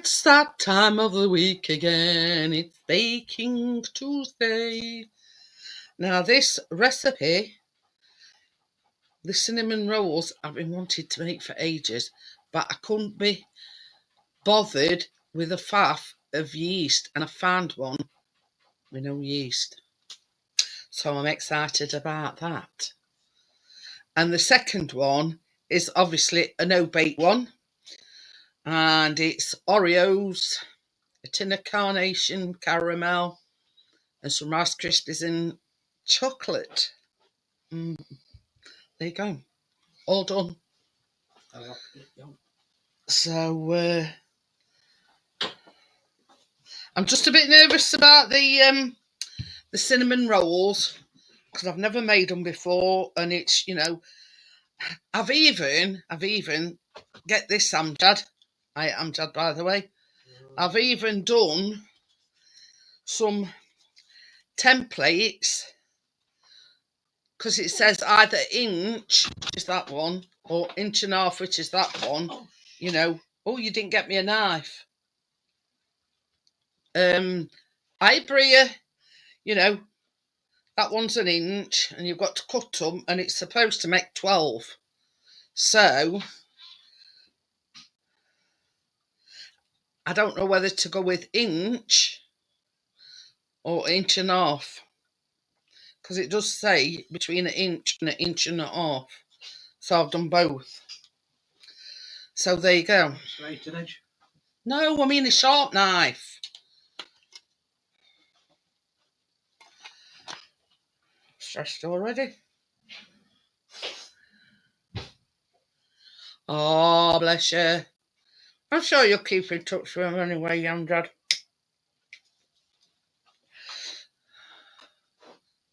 It's that time of the week again. It's Baking Tuesday. Now this recipe, the cinnamon rolls, I've been wanting to make for ages, but I couldn't be bothered with a faff of yeast, and I found one with no yeast. So I'm excited about that. And the second one is obviously a no-bake one. And it's Oreos, a tin of carnation caramel, and some Rice Krispies and chocolate. There you go. All done. So I'm just a bit nervous about the cinnamon rolls because I've never made them before, and it's, I've even get this, Amjad. I am Amjad, by the way. I've even done some templates because it says either inch, which is that one, or inch and a half, which is that one. Oh, you didn't get me a knife. I Bria, that one's an inch, and you've got to cut them, and it's supposed to make 12. So I don't know whether to go with inch or inch and a half, because it does say between an inch and a half. So I've done both. So there you go. Straight edge? No, I mean a sharp knife. Stressed already. Oh, bless you. I'm sure you'll keep in touch with him anyway, young dad.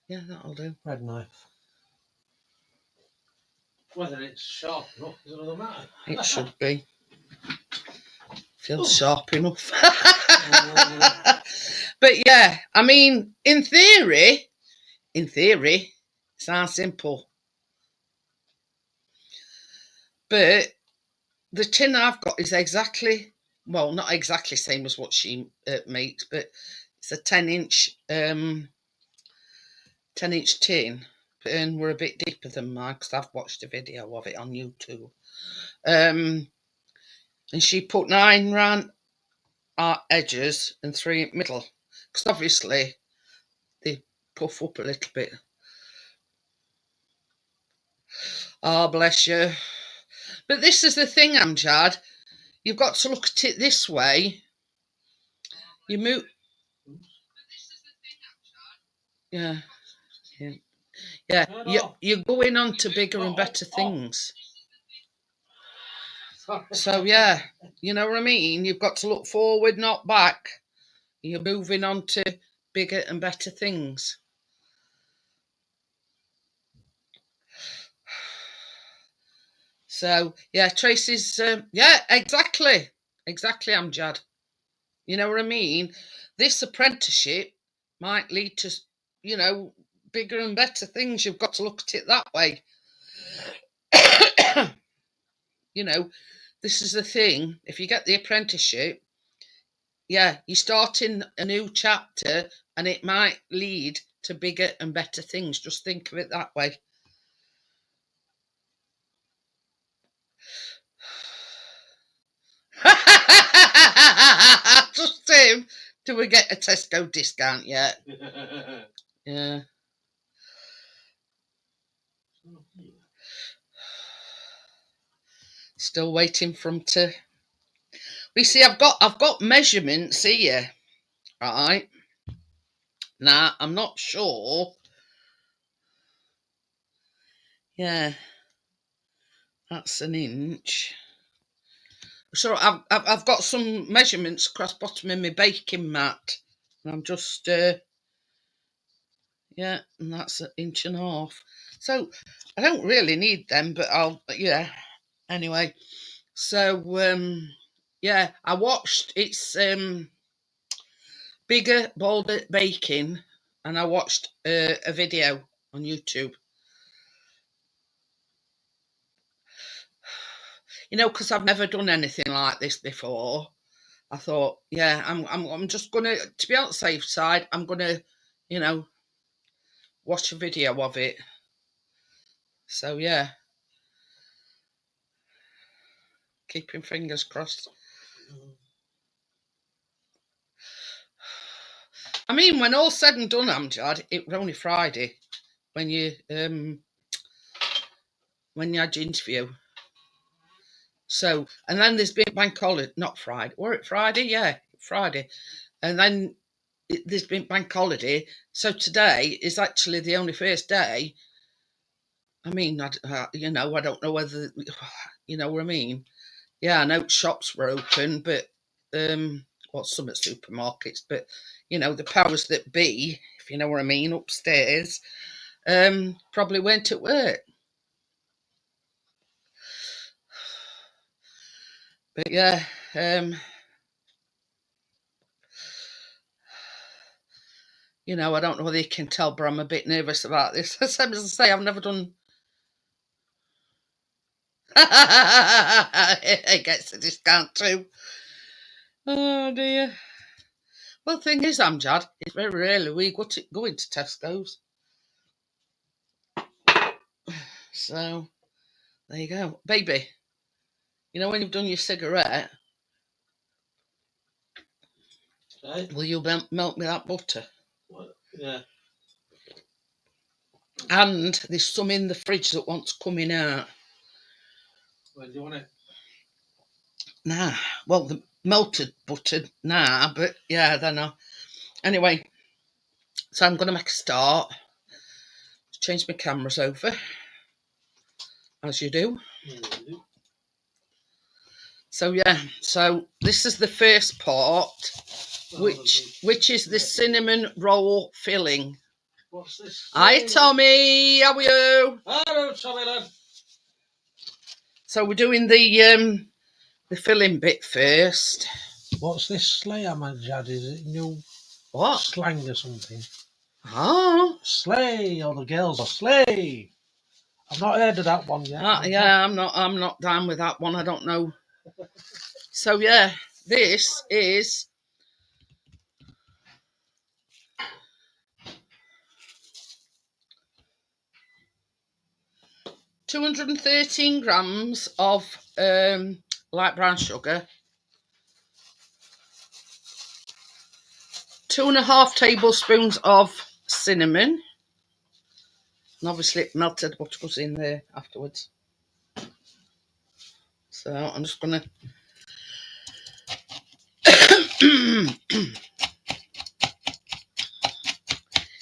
Yeah, that'll do. Red knife. Whether it's sharp enough is another matter. It should be. Feels sharp enough. But yeah, I mean, in theory, it sounds simple. But the tin I've got is exactly, well, not exactly same as what she makes, but it's a 10-inch tin, and we're a bit deeper than mine because I've watched a video of it on YouTube. And she put 9 round our edges and 3 middle, because obviously they puff up a little bit. Oh, bless you. But this is the thing, Amjad. You've got to look at it this way. You move. Yeah. You're going on to bigger and better things. So, yeah, you know what I mean? You've got to look forward, not back. You're moving on to bigger and better things. So, yeah, Tracy's, yeah, exactly, Amjad. You know what I mean? This apprenticeship might lead to, bigger and better things. You've got to look at it that way. This is the thing. If you get the apprenticeship, yeah, you're starting a new chapter, and it might lead to bigger and better things. Just think of it that way. Just him. Do we get a Tesco discount yet? Yeah. Still waiting for him to. We see, I've got measurements here, right? Now I'm not sure. Yeah, that's an inch. So I've got some measurements across bottom of my baking mat, and I'm just yeah, and that's an inch and a half. So I don't really need them, but yeah. Anyway, so yeah, I watched it's Bigger, Bolder Baking, and I watched a video on YouTube. Because I've never done anything like this before. I thought, yeah, I'm just gonna, to be on the safe side, I'm gonna, you know, watch a video of it. So yeah, keeping fingers crossed. I mean, when all's said and done, Amjad, it was only Friday when you had your interview. So, and then there's been bank holiday, not Friday. Were it Friday? Yeah, Friday. And then there's been bank holiday. So today is actually the only first day. I mean, you know, I don't know whether, you know what I mean. Yeah, I know shops were open, but well, some at supermarkets, but you know, the powers that be, if you know what I mean, upstairs, probably went at work. But yeah, you know, I don't know whether you can tell, but I'm a bit nervous about this. Same as I say, I've never done. It gets a discount too. Oh dear. Well, the thing is, Amjad, it's very rarely we go into Tesco's. So there you go, baby. You know when you've done your cigarette, Right? will you melt me that butter? What? Yeah. And there's some in the fridge that wants coming out. Where do you want it? Nah, well, the melted butter, nah, but yeah, then anyway, so I'm going to make a start. Change my cameras over, as you do. Mm-hmm. So yeah, so this is the first part, which is the cinnamon roll filling. What's this? Hi Tommy, how are you? Hello, Tommy lad. So we're doing the filling bit first. What's this sleigh, Amjad? Is it new What? slang or something? Oh, Sleigh, or the girls are sleigh. I've not heard of that one yet. yeah, I'm not down with that one. I don't know. So yeah, this is 213 grams of light brown sugar, 2.5 tablespoons of cinnamon, and obviously melted butter goes in there afterwards. So I'm just gonna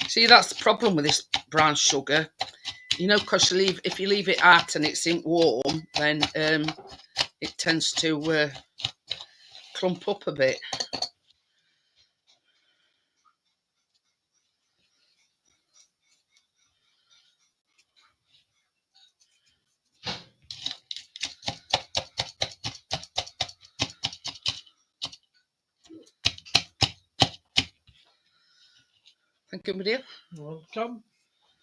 see, that's the problem with this brown sugar, you know, because if you leave it out and it's in warm, then it tends to clump up a bit. Thank you, my dear. Welcome.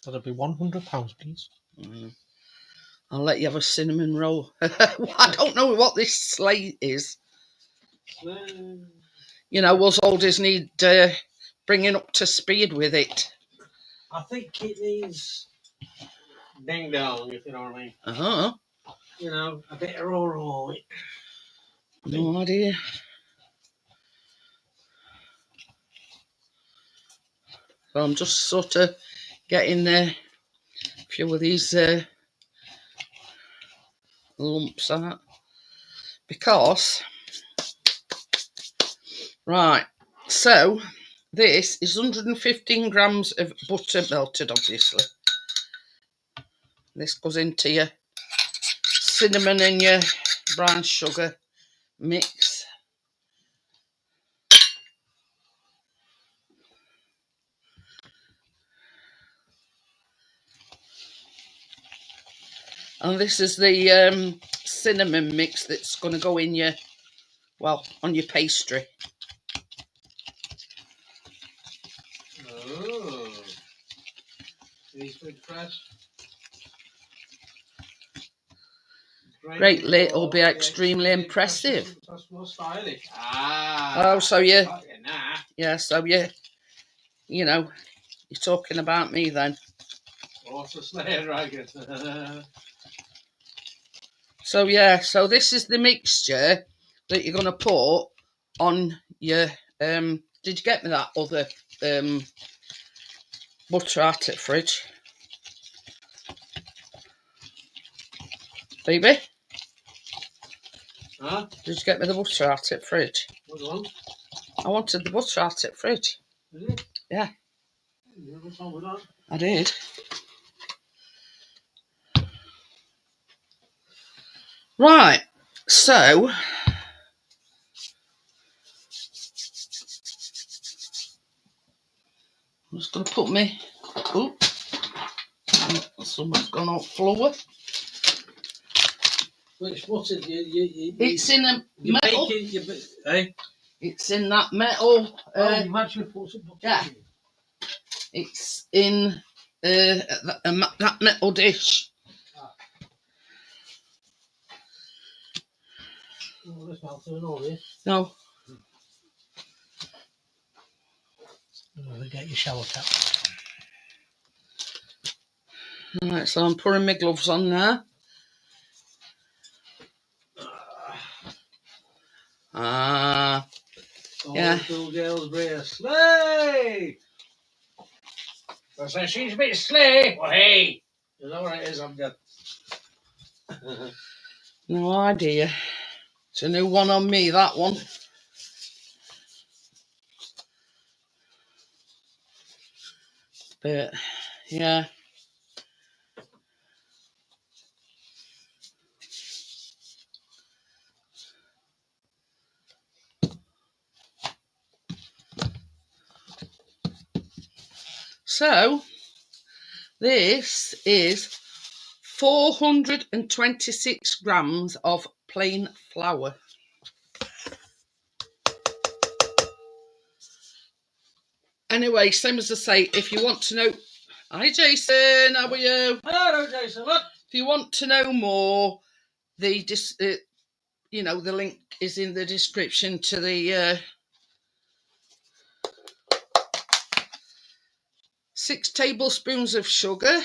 That'll be £100, please. I'll let you have a cinnamon roll. I don't know what this sleigh is. You know, us oldies need bringing up to speed with it. I think it needs ding dong, if you know what I mean. Uh-huh. You know, a bit of raw. No idea. So I'm just sort of getting a few of these lumps out. Because, right, so this is 115 grams of butter melted, obviously. This goes into your cinnamon and your brown sugar mix. And this is the cinnamon mix that's going to go in your, well, on your pastry. Oh. These big press. greatly, it'll be extremely impressive. That's more stylish. Ah. Oh, so you, Nah. yeah, so you know, you're talking about me then. What's a sleigh dragon? So yeah, so this is the mixture that you're gonna put on your. Did you get me that other butter out at fridge, baby? Huh? Did you get me the butter out at fridge? What do you want? I wanted the butter out at fridge. Is it? Yeah. What's wrong with that? I did. Right, so I'm just going to put me. Oh, someone's gone off floor. Which butter? It's in a metal. Eh? It's in that metal. You've actually put some butter yeah. in it. It's in that metal dish. Oh, this not turn on here. No. Get your shower cap. Right, so I'm putting my gloves on now. Ah. Yeah. Little girl's brace. Sleigh! I said she's a bit sleigh. Well, hey! You know what it is, I'm dead. No idea. It's a new one on me, that one. But, yeah. So, this is 426 grams of plain flour. Anyway, same as I say, if you want to know... Hi, Jason, how are you? Hello, Jason, look! If you want to know more, the link is in the description to the 6 tablespoons of sugar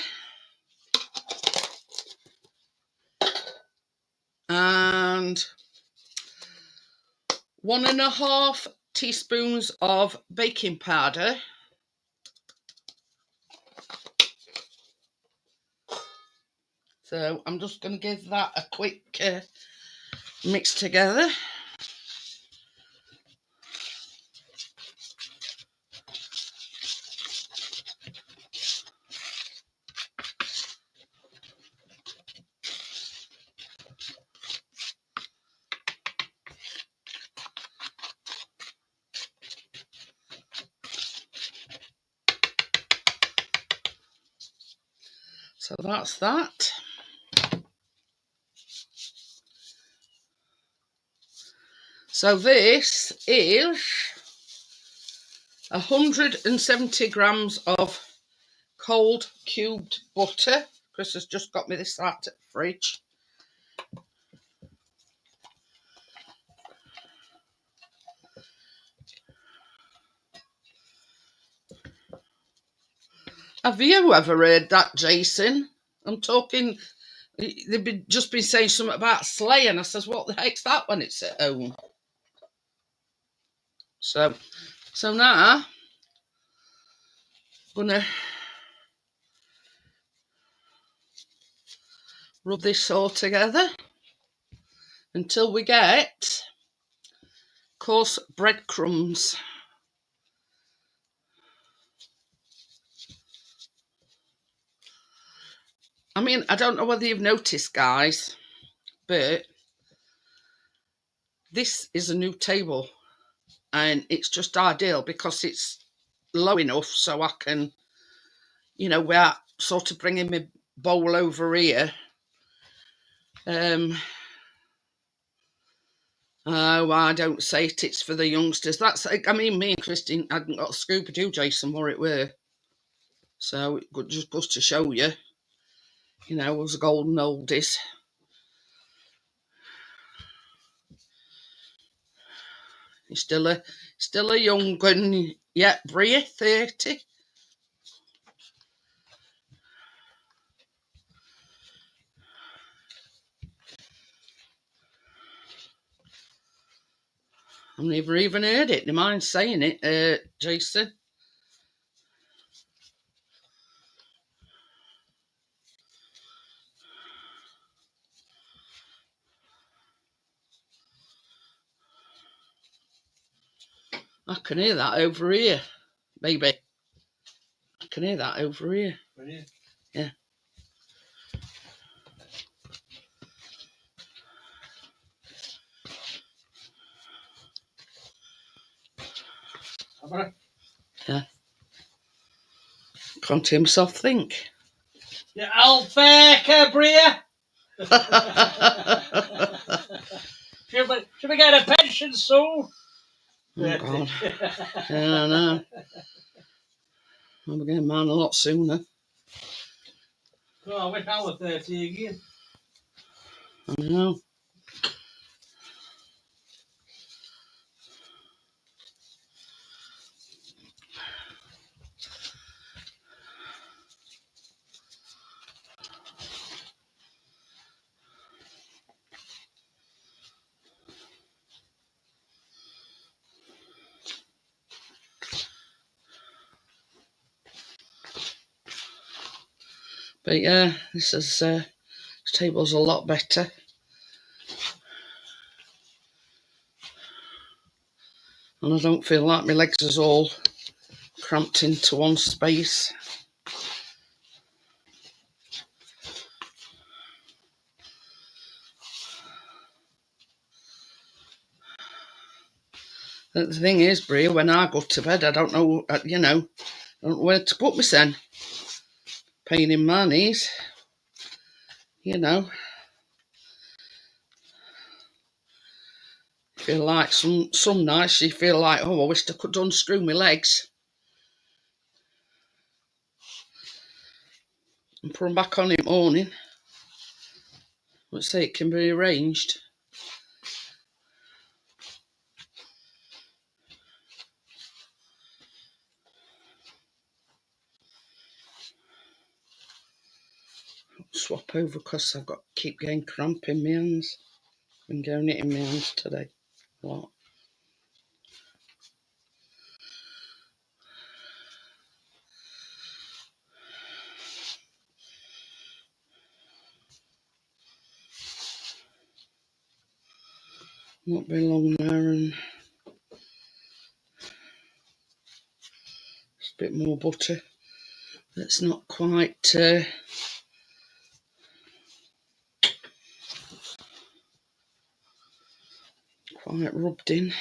and 1.5 teaspoons of baking powder. So I'm just going to give that a quick mix together. So that's that. So this is 170 grams of cold cubed butter. Chris has just got me this out at the fridge. Have you ever heard that, Jason? I'm talking, they've just been saying something about sleigh, and I says, what the heck's that when it's at home? So now I'm gonna rub this all together until we get coarse breadcrumbs. I mean, I don't know whether you've noticed, guys, but this is a new table and it's just ideal because it's low enough so I can, without sort of bringing my bowl over here. Oh, I don't say it, it's for the youngsters. Me and Christine hadn't got a Scooby-Doo, Jason, where it were. So it just goes to show you, us golden oldies. You're still a young one yet, Bria, 30. I've never even heard it. Do you mind saying it, Jason? I can hear that over here, baby. I can hear that over here. Really? Yeah. Yeah. Can't hear myself think. You old faker, Bria. Should we get a pension soon? Oh, God. Yeah, I know. I'll be getting mine a lot sooner. Oh, I wish I was 30 again. I know. But yeah, this table's a lot better. And I don't feel like my legs is all cramped into one space. But the thing is, Bria, when I go to bed, I don't know, I don't know where to put myself. Pain in my knees, Feel like some nights you feel like, oh, I wish I could unscrew my legs and put them back on in the morning. Let's say it can be arranged. Swap over because I've got to keep getting cramp in my hands. Been getting it in my hands today a lot. Not be long now, and just a bit more butter. It's not quite quite rubbed in.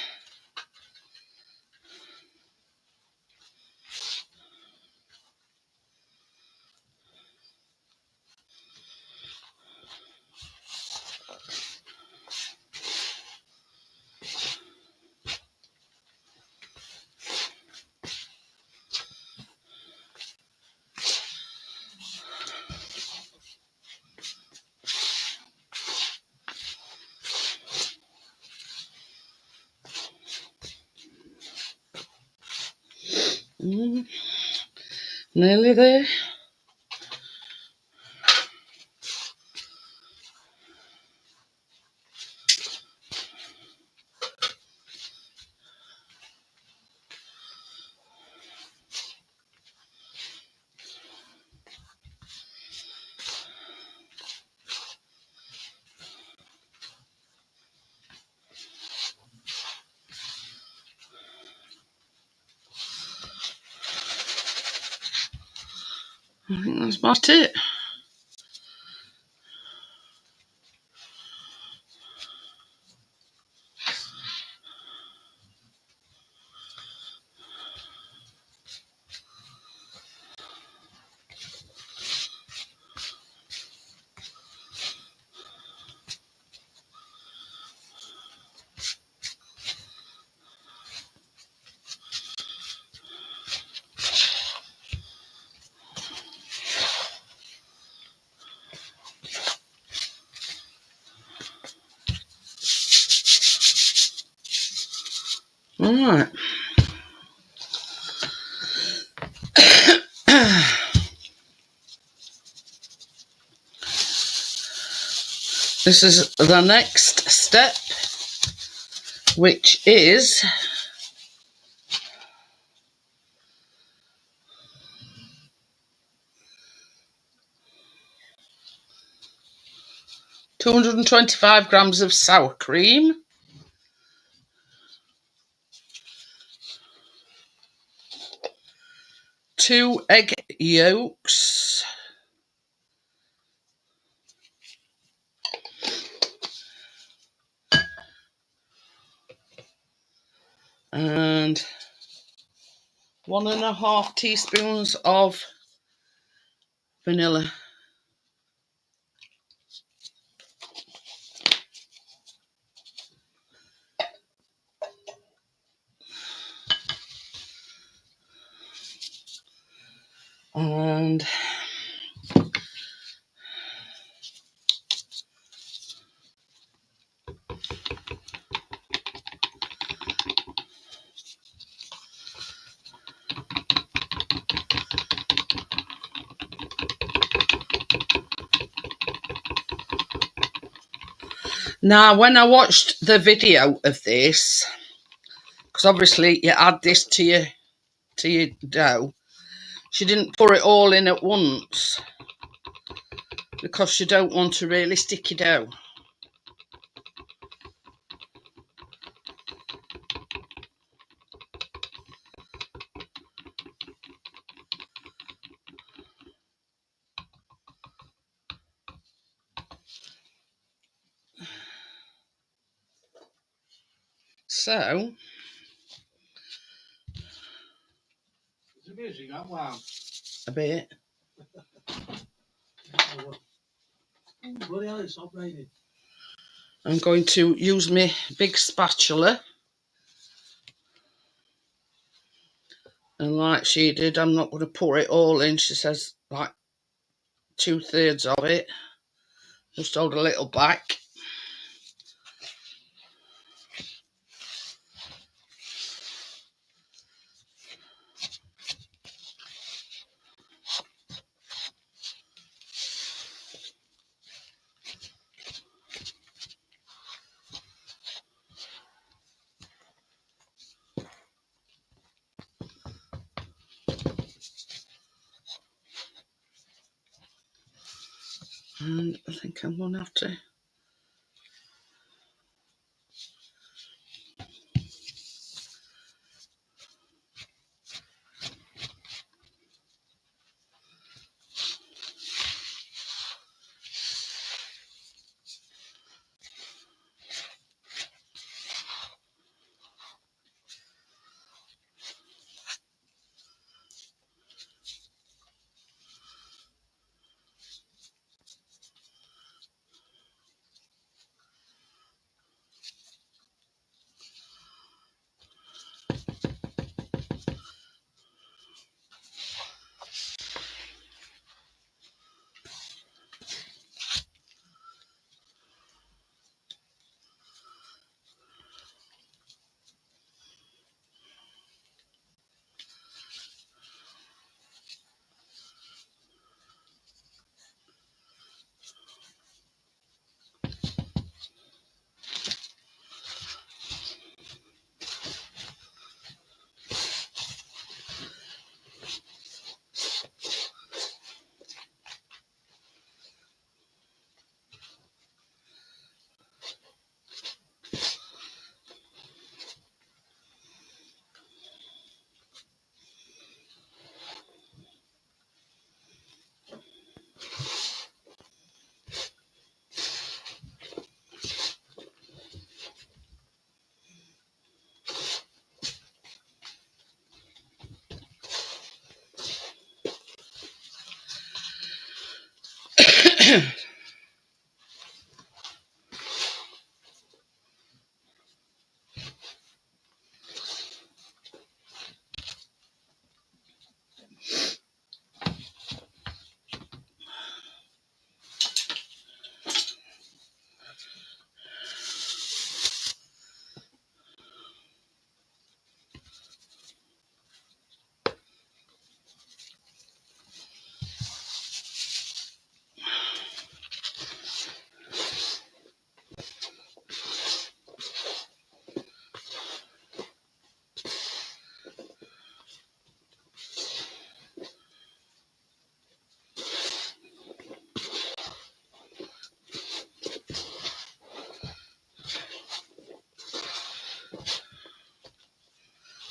Nearly there. I think that's about it. All right. This is the next step, which is 225 grams of sour cream, 2 egg yolks, and 1.5 teaspoons of vanilla. And now, when I watched the video of this, because obviously you add this to your dough, she didn't pour it all in at once because you don't want a really sticky dough. So, The music up, wow. a bit. Oh, bloody hell, it's not raining. I'm going to use my big spatula. And like she did, I'm not going to pour it all in. She says like 2/3 of it. Just hold a little back. And I think I'm going to have to...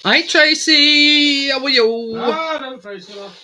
Hi Tracy, how are you? Ah, don't Tracy, love.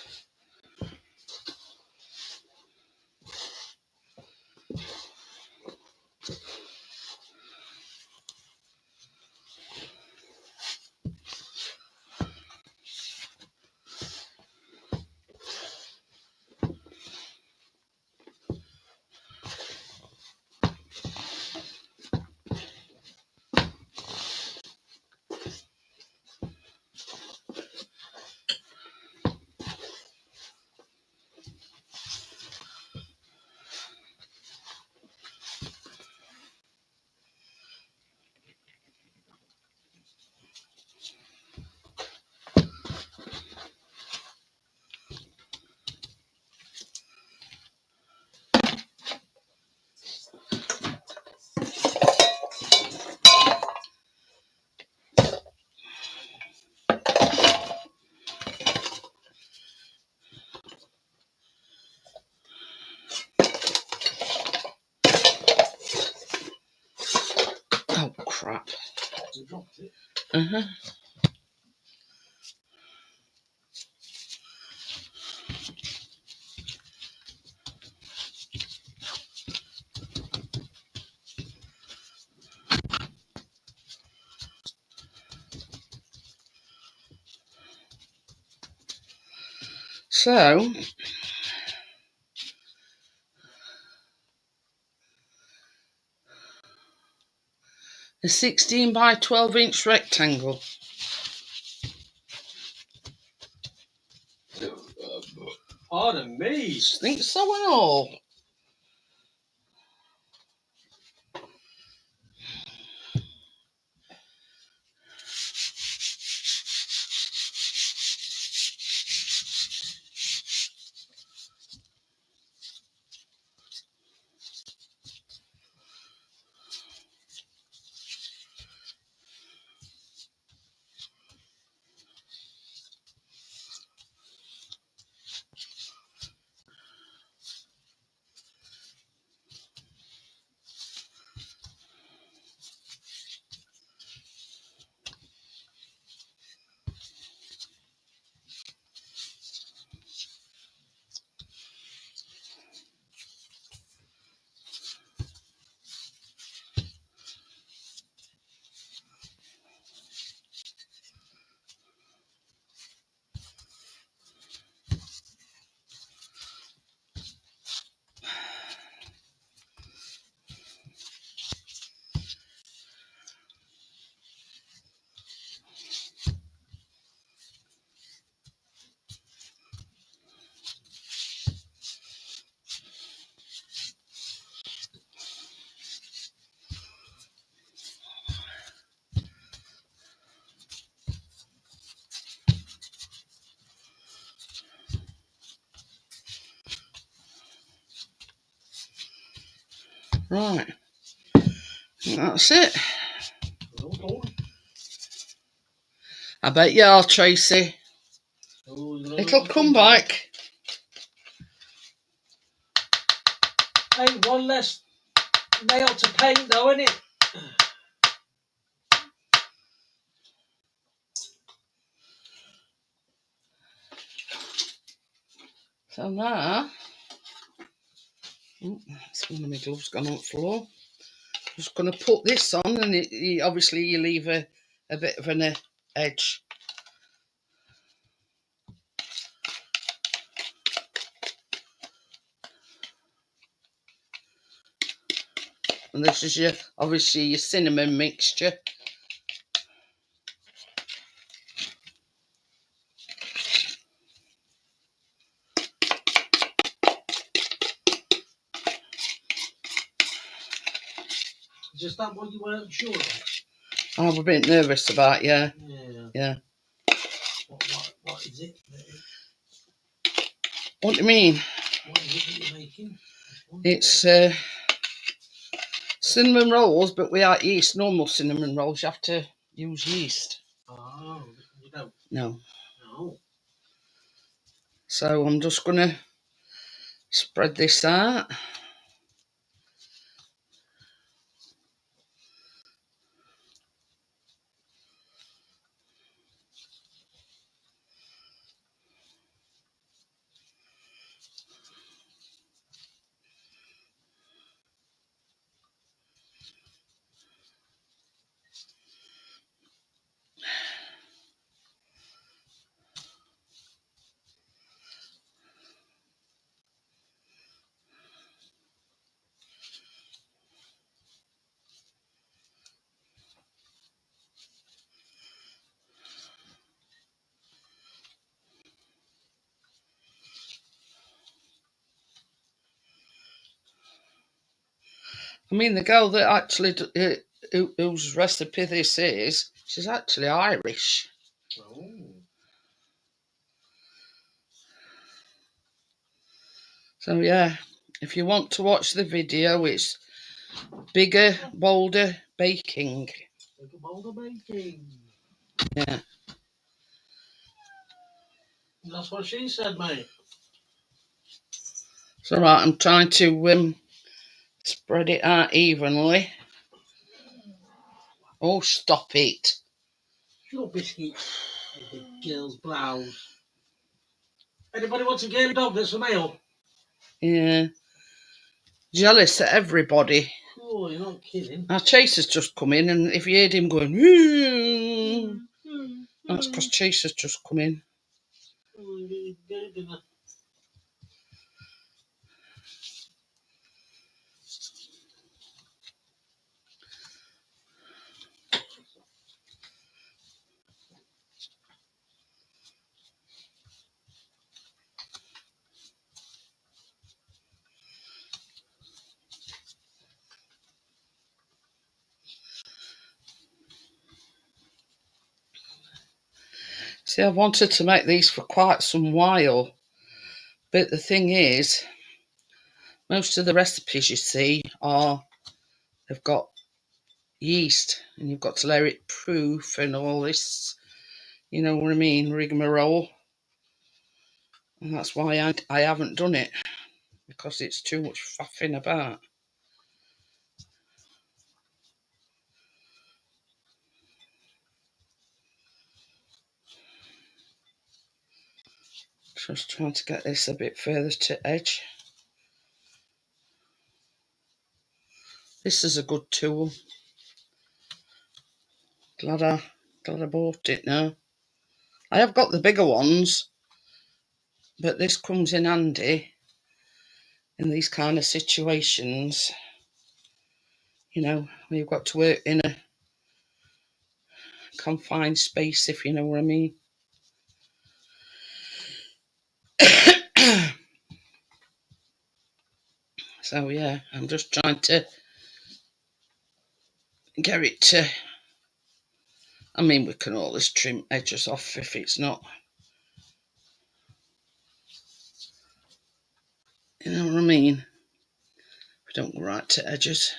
Oh crap. You dropped it. Uh-huh. So a 16 by 12-inch rectangle. Pardon me. Just think so and all. Right. That's it. Well done. I bet you are, Tracy. It'll come back. Ain't one less nail to paint though, innit? So now, that's one of my gloves gone on the floor. Just going to put this on, and obviously you leave a bit of an edge. And this is your obviously your cinnamon mixture. Just that what you weren't sure of? I'm a bit nervous about, yeah. Yeah. What is it? What do you mean? What is it that you're making? It's cinnamon rolls, but without yeast. Normal cinnamon rolls, you have to use yeast. Oh, you don't? No. No. So I'm just going to spread this out. I mean, the girl that actually whose recipe this is, she's actually Irish. Oh. So yeah, if you want to watch the video, it's Bigger, Bolder Baking. Bigger, bolder baking. Yeah. That's what she said, mate. It's all right. I'm trying to spread it out evenly. Oh, stop it! Your biscuit. The girl's blouse. Anybody wants a game dog that's a male? Yeah. Jealous at everybody. Oh, you're not kidding. Our Chaser's just come in, and if you heard him going, that's because Chaser's just come in. See, I've wanted to make these for quite some while, but the thing is, most of the recipes you see they've got yeast, and you've got to let it proof and all this, you know what I mean, rigmarole. And that's why I haven't done it, because it's too much faffing about. Just trying to get this a bit further to edge. This is a good tool. Glad I bought it now. I have got the bigger ones, but this comes in handy in these kind of situations. You know, where you've got to work in a confined space, if you know what I mean. So yeah, I'm just trying to get it to, I mean, we can always trim edges off if it's not, you know what I mean. We don't go right to edges.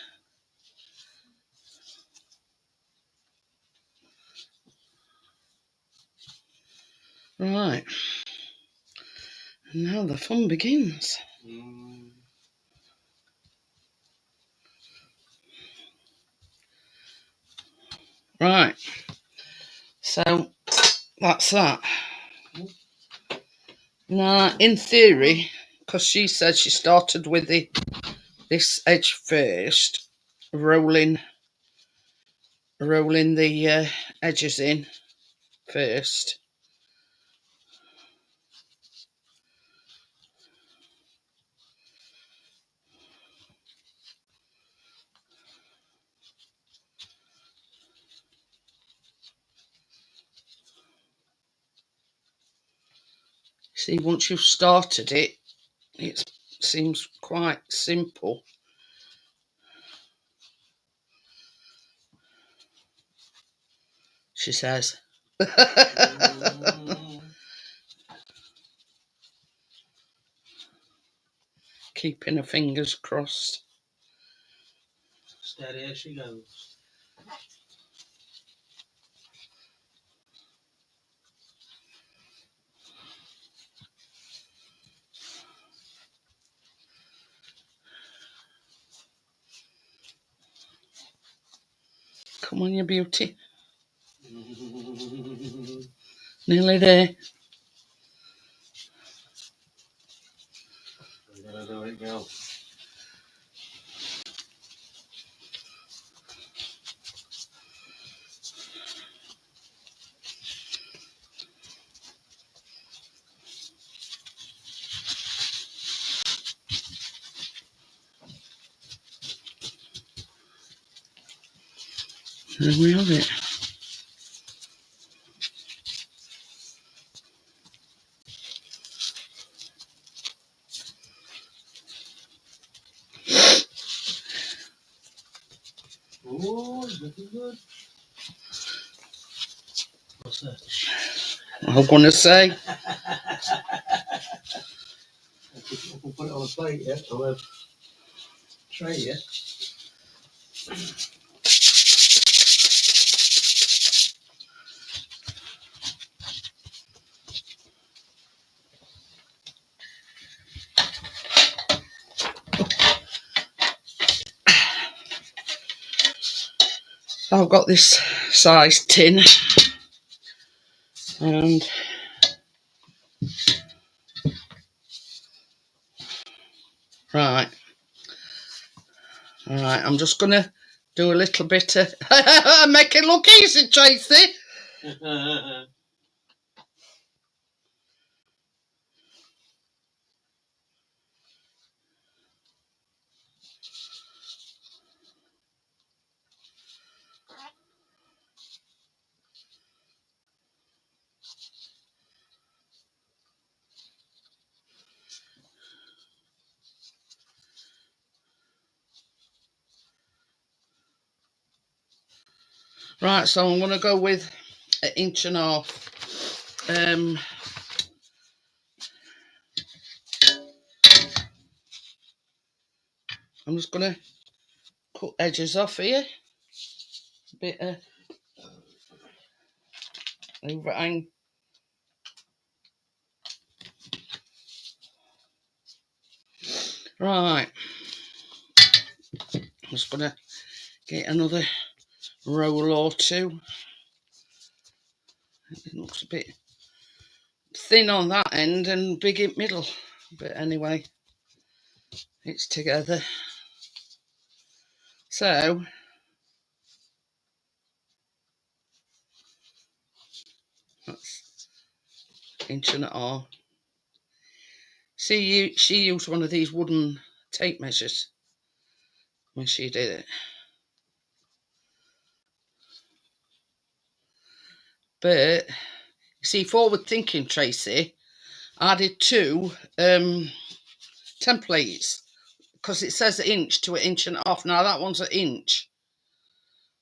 Right. And now the fun begins. Right. So that's that. Now, in theory, because she said she started with this edge first, rolling the edges in first. See, once you've started it, it seems quite simple. She says. Keeping her fingers crossed. Steady as she goes. Come on, you beauty. Nearly there. We're gonna do it, girl. There we have it. looking good. What's that? I'm going to say. I can put it on a plate yet, or a tray yet. I've got this size tin, and right, all right. I'm just gonna do a little bit of make it look easy, Tracy. Right, so I'm gonna go with 1.5 inches. I'm just gonna cut edges off here, a bit of overhang. Right, I'm just gonna get another roll or two. It looks a bit thin on that end and big in middle, but anyway, it's together. So that's 1.5 inches. See, she used one of these wooden tape measures when she did it. But you see, forward thinking, Tracy, I did 2 templates because it says 1 to 1.5 inches. Now that one's 1 inch.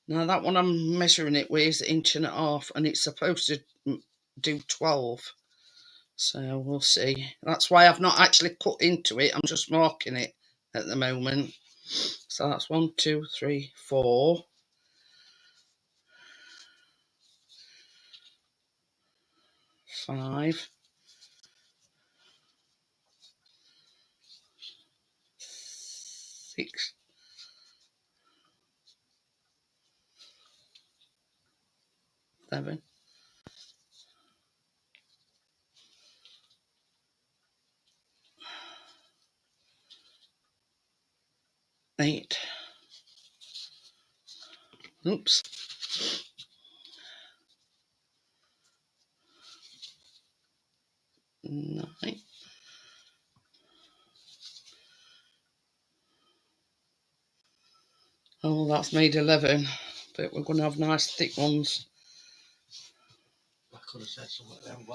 Now that one I'm measuring it with is 1.5 inches, and it's supposed to do 12. So we'll see. That's why I've not actually cut into it. I'm just marking it at the moment. So that's 1, 2, 3, 4. 5. 6. 7. 8. Oops. 9. Oh, that's made 11. But we're going to have nice thick ones. I could have said something then.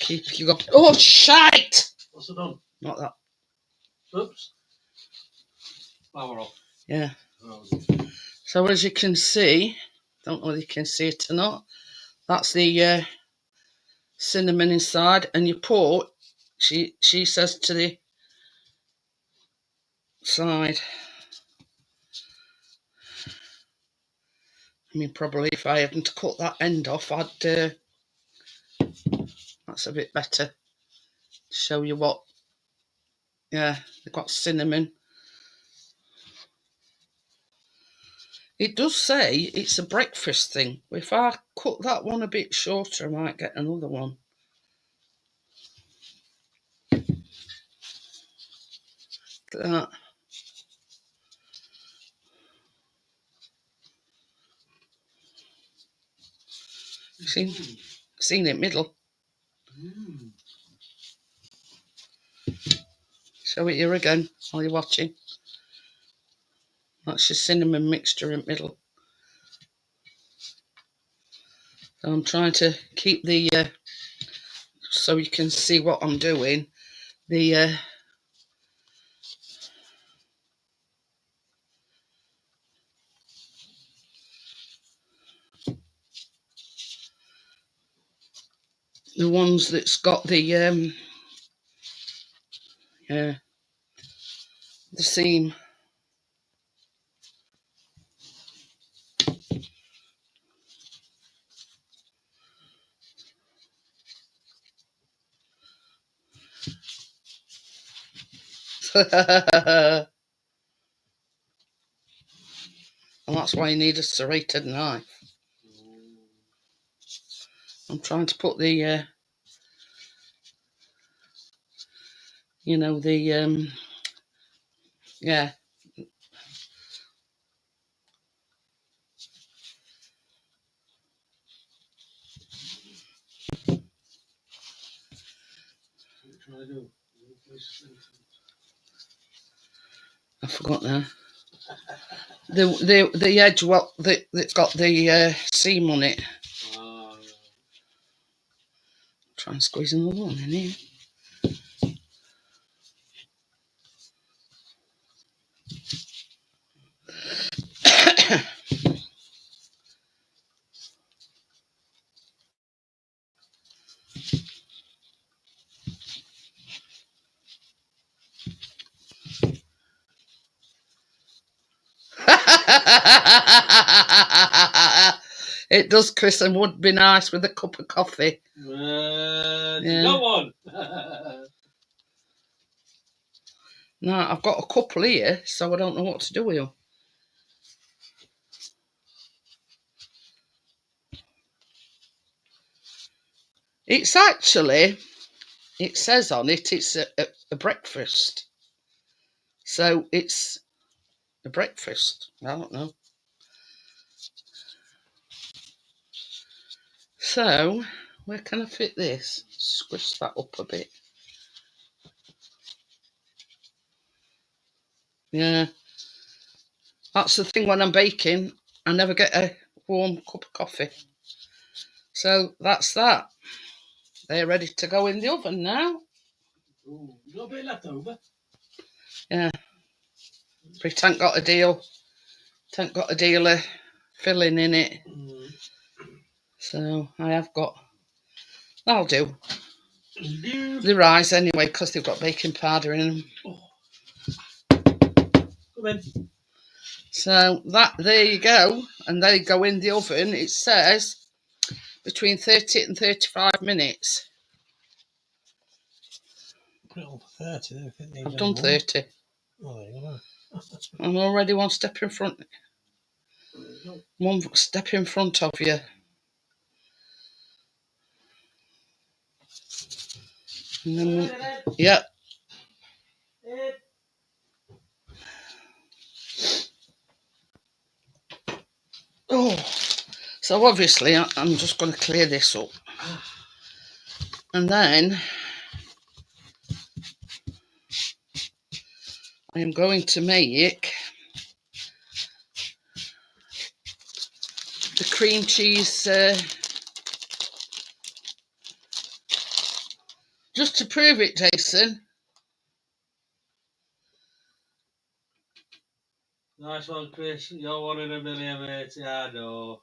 Keep you up. Oh, shite! What's it done? Not that. Oops. Flour off. Yeah. Oh. So as you can see, don't know whether you can see it or not, that's the cinnamon inside, and you pour, she says, to the side. I mean, probably if I hadn't cut that end off, I'd that's a bit better. Show you what, yeah, they've got cinnamon. It does say it's a breakfast thing. If I cut that one a bit shorter, I might get another one. Look at that. Seen it middle. Show it here again while you're watching. That's your cinnamon mixture in middle. So I'm trying to keep the, so you can see what I'm doing, the the ones that's got the yeah, the seam. And that's why you need a serrated knife. I'm trying to put the you know, the yeah. I forgot now. The edge, well, it's got the seam on it. Try and squeeze another one in here. It does, Chris, and would be nice with a cup of coffee. Yeah. Got one. No, I've got a couple here, so I don't know what to do with them. It's actually, it says on it, it's a breakfast. So it's a breakfast. I don't know. So, where can I fit this? Squish that up a bit. Yeah. That's the thing when I'm baking. I never get a warm cup of coffee. So that's that. They're ready to go in the oven now. Ooh, you got a bit left over? Yeah. But it ain't got a deal. It ain't got a deal of filling in it. So I have got... That'll do. They rise anyway because they've got baking powder in them. Come in. So there you go. And they go in the oven. It says between 30 and 35 minutes. Put it on for 30 then if it needs I've done 30. Oh, there you go. I'm already one step in front. One step in front of you. And then, yeah. Oh, so obviously I'm just going to clear this up. And then I am going to make the cream cheese, just to prove it, Jason. Nice one, Chris. You're one in a million, mate. Yeah, I know.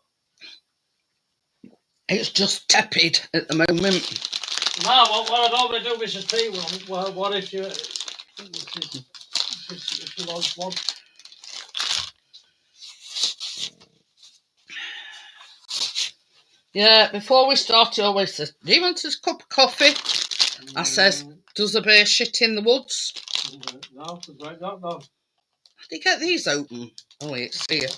It's just tepid at the moment. No, what I normally do, Mrs. P, what if you want one? Yeah, before we start, he always says, do you want a cup of coffee? I says, does the bear shit in the woods? No, I got none. How do you get these open? Oh, it's here.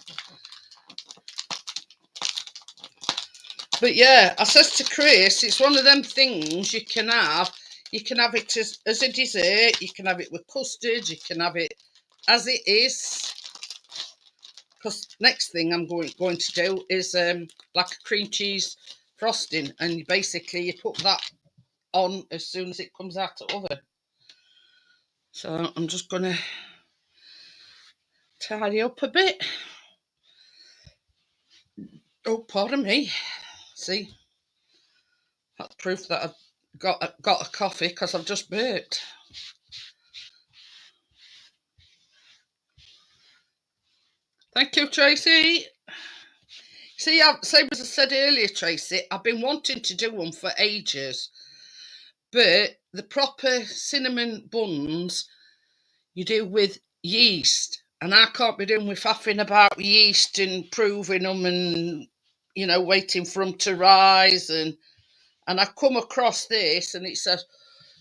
But yeah, I says to Chris, it's one of them things you can have. You can have it as a dessert. You can have it with custard. You can have it as it is. Because next thing I'm going to do is like a cream cheese frosting, and basically you put that on as soon as it comes out of the oven. So I'm just going to tidy up a bit. Oh, pardon me. See, that's proof that I've got a coffee because I've just burped. Thank you, Tracy. See, same as I said earlier, Tracy, I've been wanting to do one for ages. But the proper cinnamon buns you do with yeast. And I can't be doing with faffing about yeast and proving them and, you know, waiting for them to rise. And I come across this and it says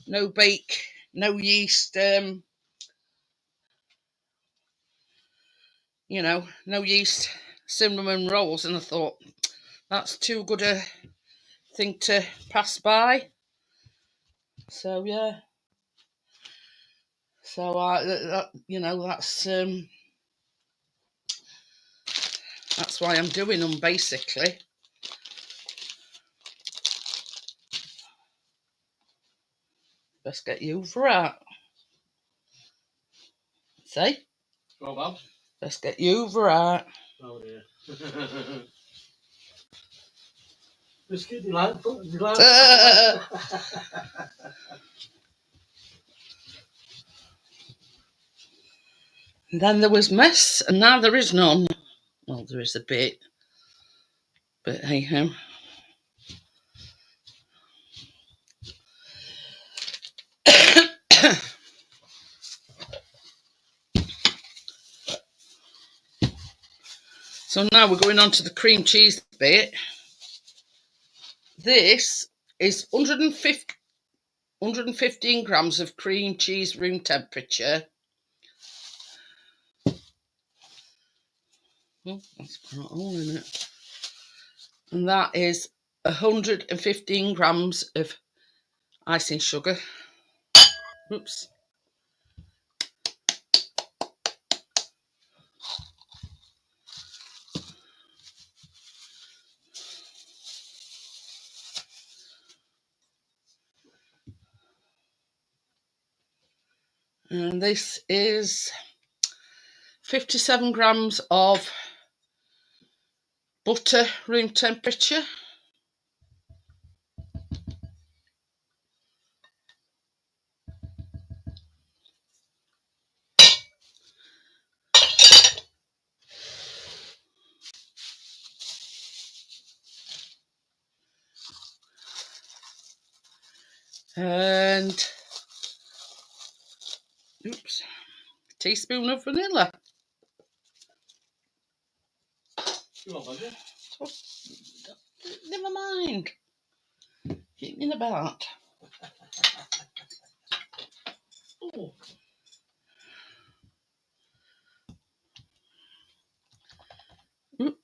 no bake, no yeast, you know, no yeast cinnamon rolls. And I thought, that's too good a thing to pass by. So, yeah. So, you know, that's why I'm doing them, basically. Let's get you over that. See? Well, Bob. Let's get you over that. Oh dear. Biscuit, you like? And then there was mess, and now there is none. Well, there is a bit, but hey ho. So now we're going on to the cream cheese bit. This is 115 grams of cream cheese room temperature. Oh, that's got all in it. And that is 115 grams of icing sugar. Oops. And this is 57 grams of butter, room temperature. And, oops, a teaspoon of vanilla. You want budget? Oh, never mind. Keep me about. Oh. Oop.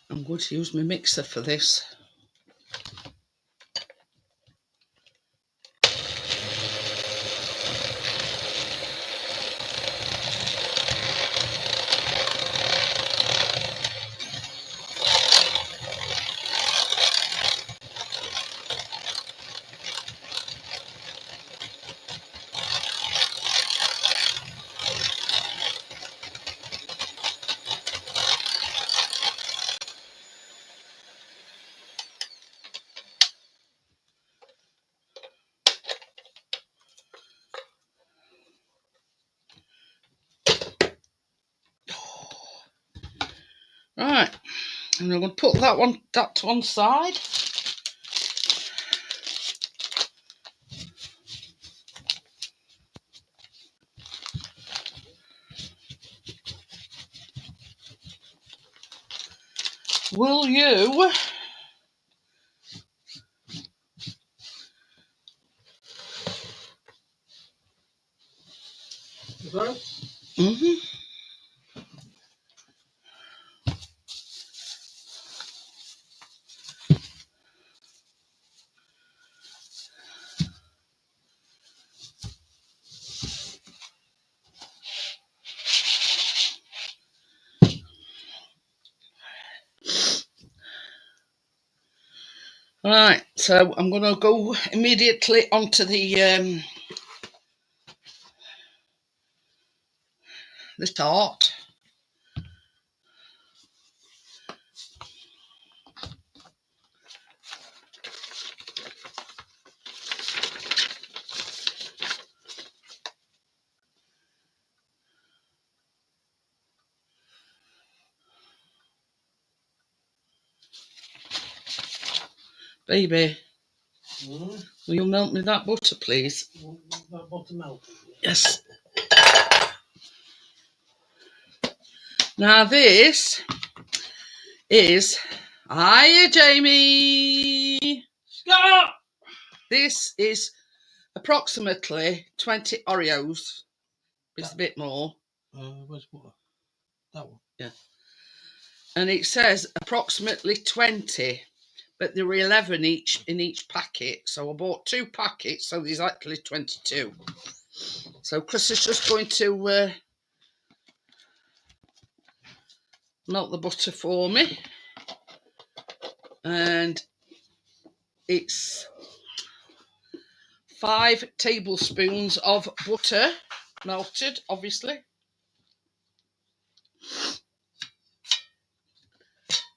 I'm going to use my mixer for this. Right, and I'm going to put that to one side. Will you Sorry? Right, so I'm going to go immediately onto the the tart. Baby, will you melt me that butter, please? That butter melted? Yes. Now this is... Hiya, Jamie! Scott! This is approximately 20 Oreos. It's a bit more. Where's butter? That one? Yeah. And it says approximately 20, but there were 11 each in each packet. So I bought 2 packets, so there's actually 22. So Chris is just going to melt the butter for me. And it's 5 tablespoons of butter, melted, obviously.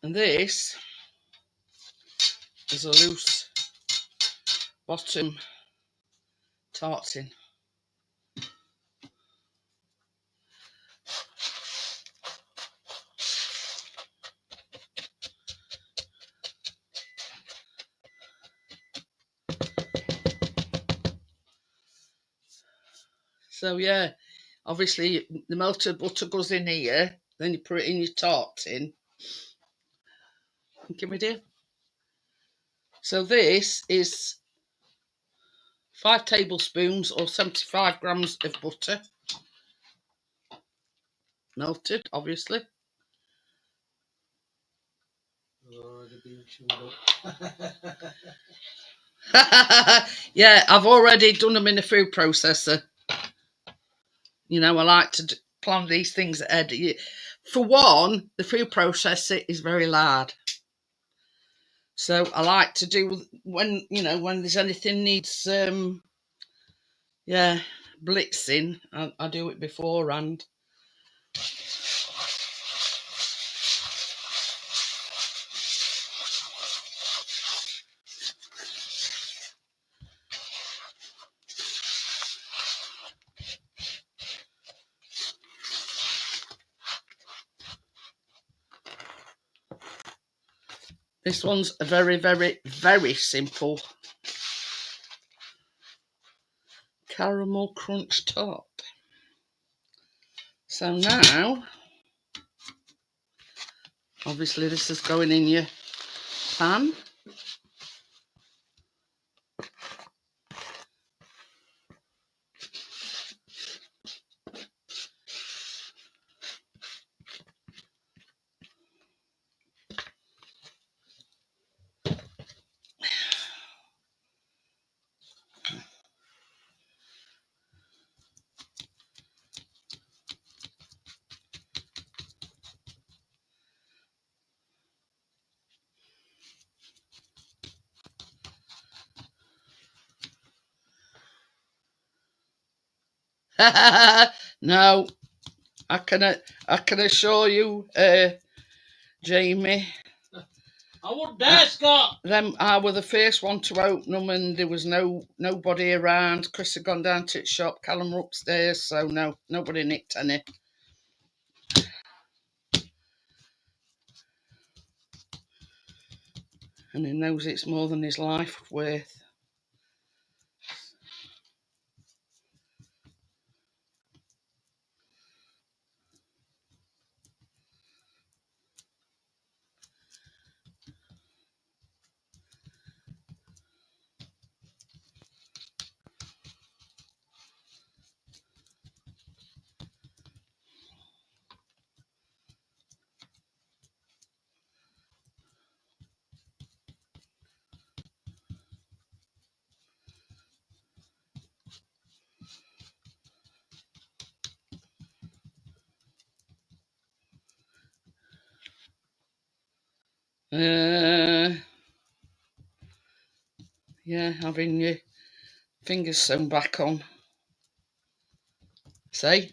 And this is a loose bottom tarting. So yeah, obviously the melted butter goes in here, then you put it in your tart tin. Give me dear. So this is 5 tablespoons or 75 grams of butter, melted, obviously. Already been chewed up. Yeah, I've already done them in a food processor. You know, I like to plan these things ahead. For one, the food processor is very loud. So I like to do when, you know, when there's anything needs, yeah, blitzing, I do it beforehand. This one's a very, very, very simple caramel crunch tart. So now, obviously this is going in your pan. No, I can assure you, Jamie. I wouldn't dare, Scott! I were the first one to open them, and there was nobody around. Chris had gone down to the shop, Callum were upstairs, so no, nobody nicked any. And he knows it's more than his life worth. Yeah, having your fingers sewn back on. See?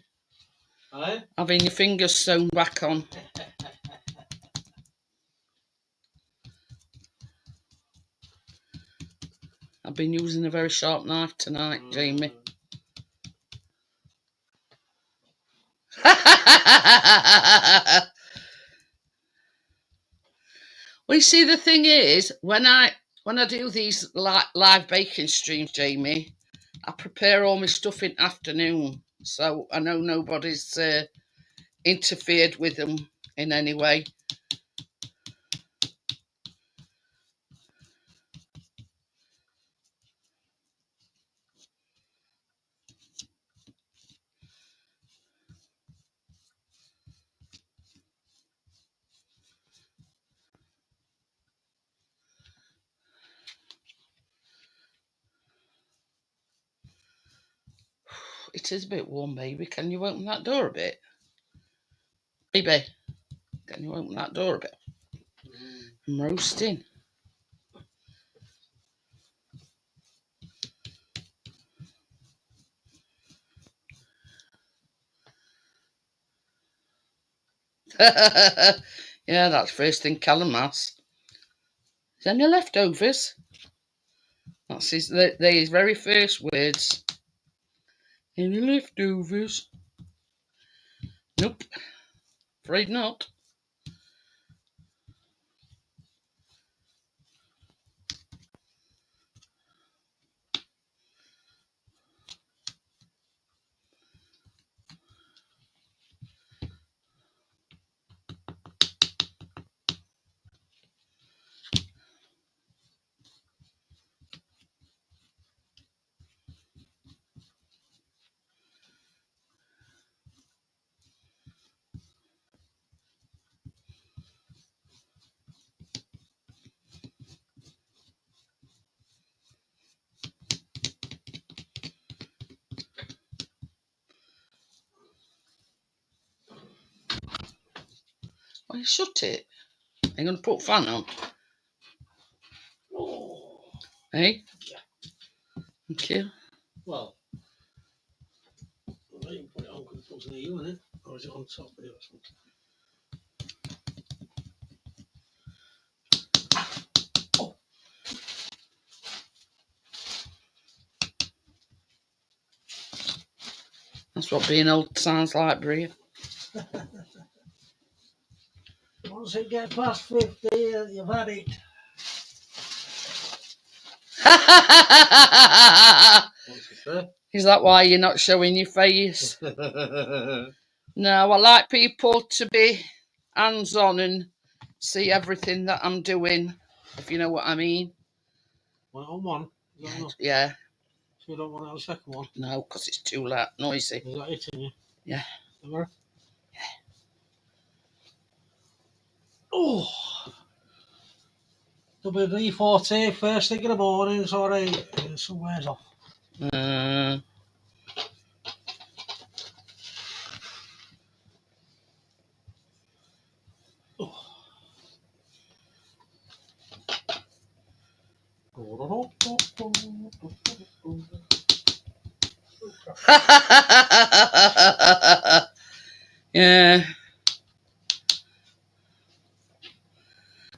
Aye? Having your fingers sewn back on. I've been using a very sharp knife tonight, Jamie. Well, you see, the thing is, when I do these live baking streams, Jamie, I prepare all my stuff in the afternoon, so I know nobody's interfered with them in any way. It is a bit warm, baby. Can you open that door a bit? Baby, can you open that door a bit? I'm roasting. Yeah, that's first thing Callum asked. Is any leftovers? That's they're his very first words. Any leftovers? Nope, afraid not. Well, you shut it. Are you going to put fan on? Oh. Hey? Yeah. Thank you. Well, I might put it on because it's near you, isn't it? Or is it on top of it or something? Oh. That's what being old sounds like, Bria. Once it gets past 50, you've had it. What's it say? Is that why you're not showing your face? No, I like people to be hands-on and see everything that I'm doing, if you know what I mean. Want it on one? Yeah. So you don't want it on the second one? No, because it's too loud, noisy. Is that hitting you? Yeah. Remember? Yeah. Oh! WD-40 first thing in the morning, sorry. Somewhere's off. Yeah.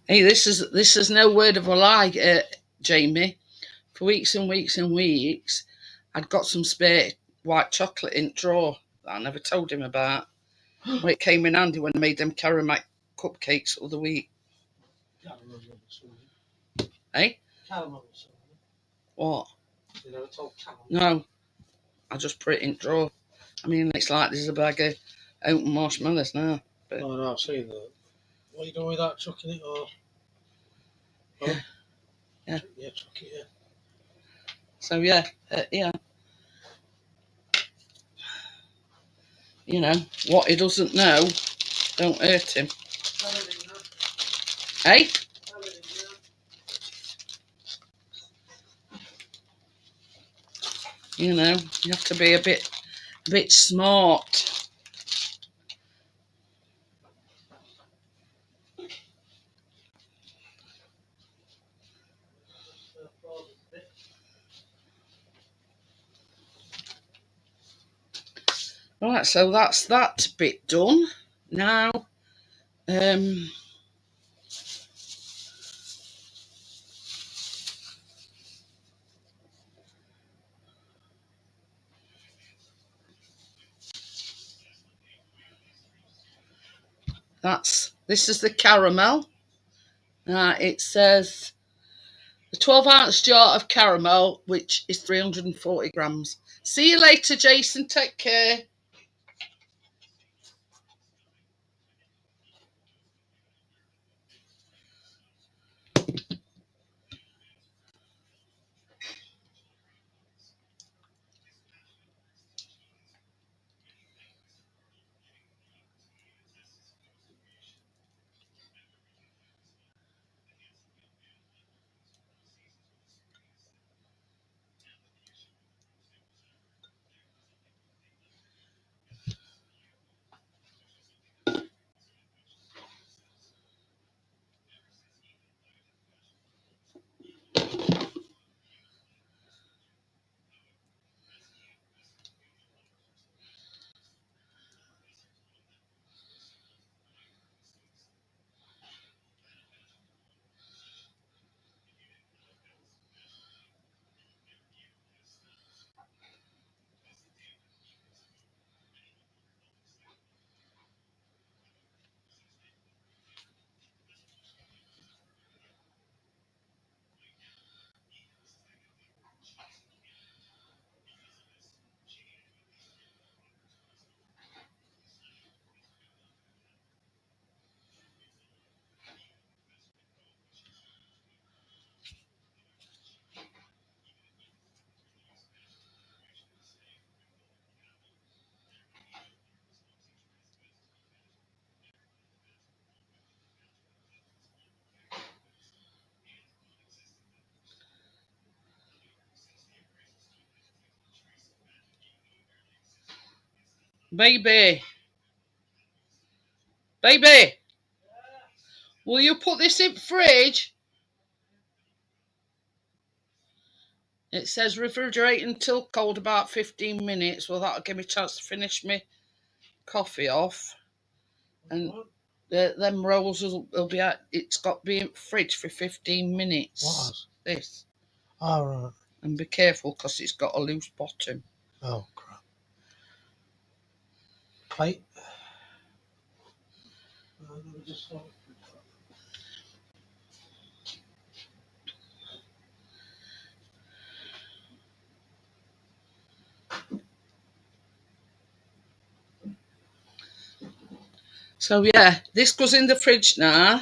Hey, this is no word of a lie, Jamie. For weeks and weeks and weeks, I'd got some spare white chocolate in the drawer that I never told him about. Well, it came in handy when I made them caramel cupcakes the other week. Hey? Caramel. What? You never told caramel? No. I just put it in the drawer. I mean, it's like there's a bag of open marshmallows now. But... Oh, no, I've seen that. What are you doing with that? Chucking it or? Yeah. Oh? Yeah. Yeah, chuck it, yeah. So, yeah. Yeah. You know, what he doesn't know, don't hurt him. Hey? You know, you have to be a bit smart. Right, so that's that bit done. Now, this is the caramel. It says the 12-ounce jar of caramel, which is 340 grams. See you later, Jason. Take care. Baby. Baby. Will you put this in fridge? It says refrigerate until cold about 15 minutes. Well, that'll give me a chance to finish my coffee off. And them rolls will be out. It's got to be in fridge for 15 minutes. What? This. Oh, right. And be careful because it's got a loose bottom. Oh, crap. Plate. So yeah, this goes in the fridge now.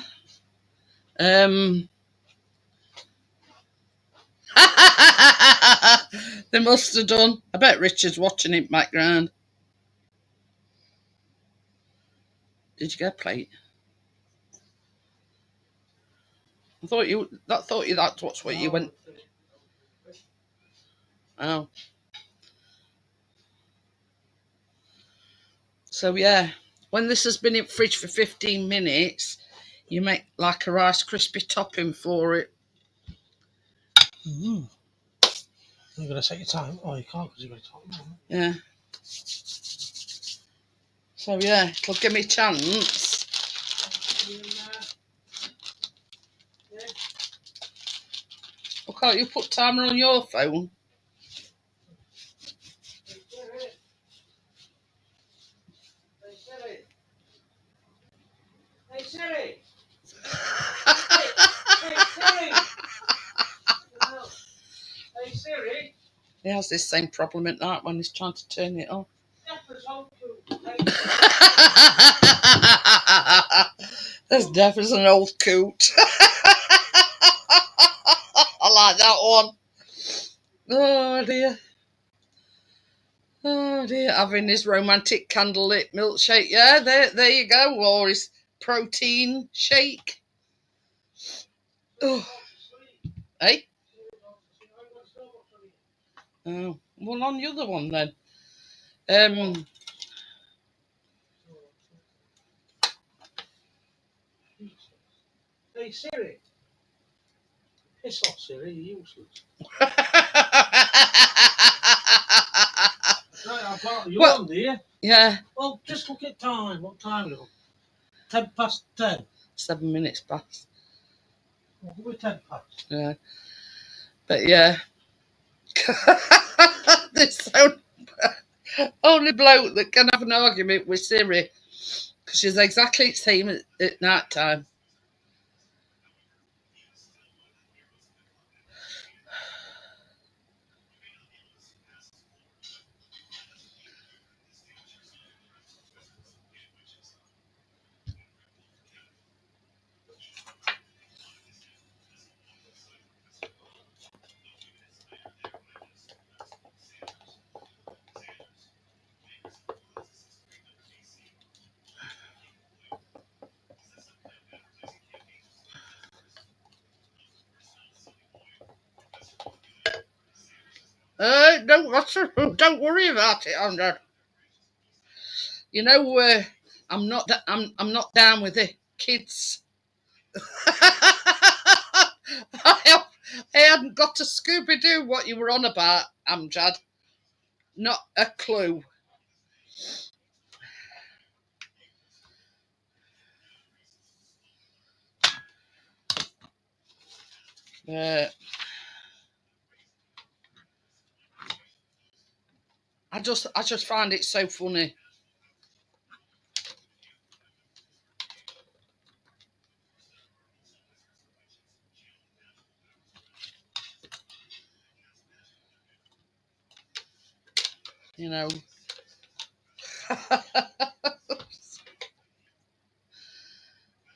They must have done. I bet Richard's watching it background. Did you get a plate? I thought you. That's what you went. Oh. So yeah, when this has been in fridge for 15 minutes, you make like a Rice Krispie topping for it. Mm. You're going to set your time? Oh, you can't because you've got to talk. Yeah. So yeah, it'll give me a chance. Well, can't you put timer on your phone? Hey, Siri! Hey, Siri! He has this same problem at night when he's trying to turn it on. As deaf as an old coot. I like that one. Oh dear. Oh dear. Having his romantic candlelit milkshake. Yeah, there you go. Or his protein shake. Oh. Hey? Oh. Well, on the other one then. Hey, Siri! Piss off, Siri, you're useless. Right, I've got you Well- on there. Yeah, Well, just look at time. What time is it? 10 past 10. 7 minutes past. Well, we're 10 past. Yeah. But yeah. This sound only bloke that can have an argument with Siri. Because she's exactly the same at night time. Don't worry about it, Andrew. You know, I'm not down with the kids. I hadn't got a Scooby Doo what you were on about, Amjad. Not a clue. Uh, I just find it so funny. You know.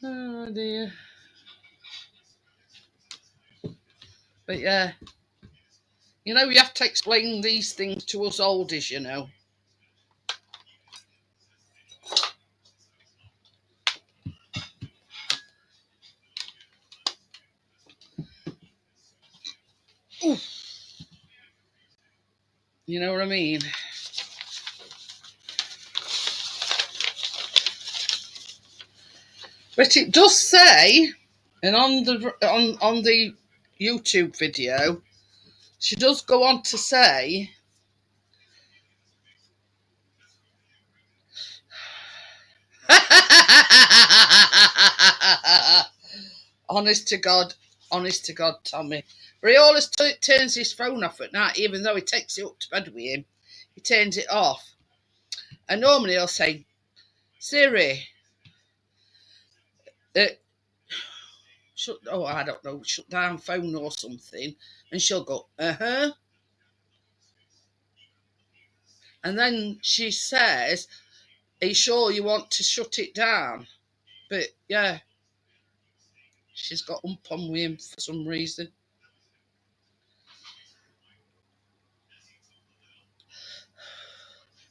Oh dear. But yeah. You know, you have to explain these things to us oldies, you know. Oof. You know what I mean? But it does say, and on the YouTube video, she does go on to say, honest to God, Tommy. But he always turns his phone off at night, even though he takes it up to bed with him. He turns it off. And normally he'll say, Siri, I don't know, shut down phone or something. And she'll go, uh-huh. And then she says, are you sure you want to shut it down? But yeah, she's got on with him for some reason.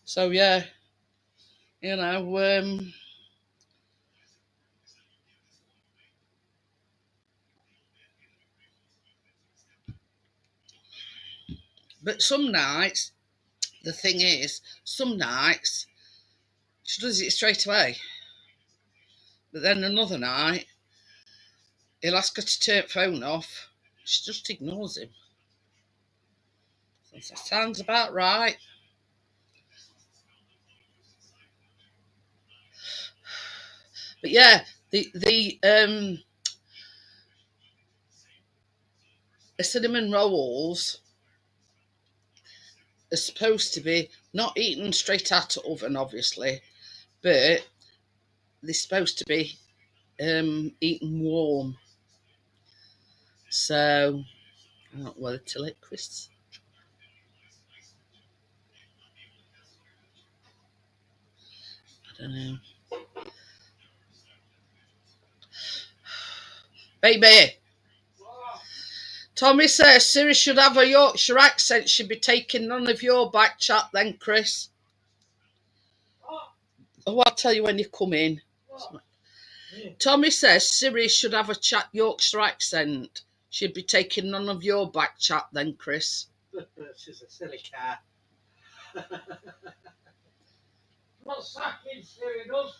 So yeah, you know, but some nights, the thing is, some nights she does it straight away. But then another night, he'll ask her to turn the phone off. She just ignores him. So that sounds about right. But yeah, the cinnamon rolls are supposed to be not eaten straight out of oven, obviously, but they're supposed to be eaten warm. So I don't know whether to let Chris. I don't know. Baby, Tommy says Siri should have a Yorkshire accent. Should be taking none of your back chat then, Chris. Oh, I'll tell you when you come in. Tommy says Siri should have a Yorkshire accent. She'd be taking none of your back chat then, Chris. She's a silly cat. Not sacking Siri does.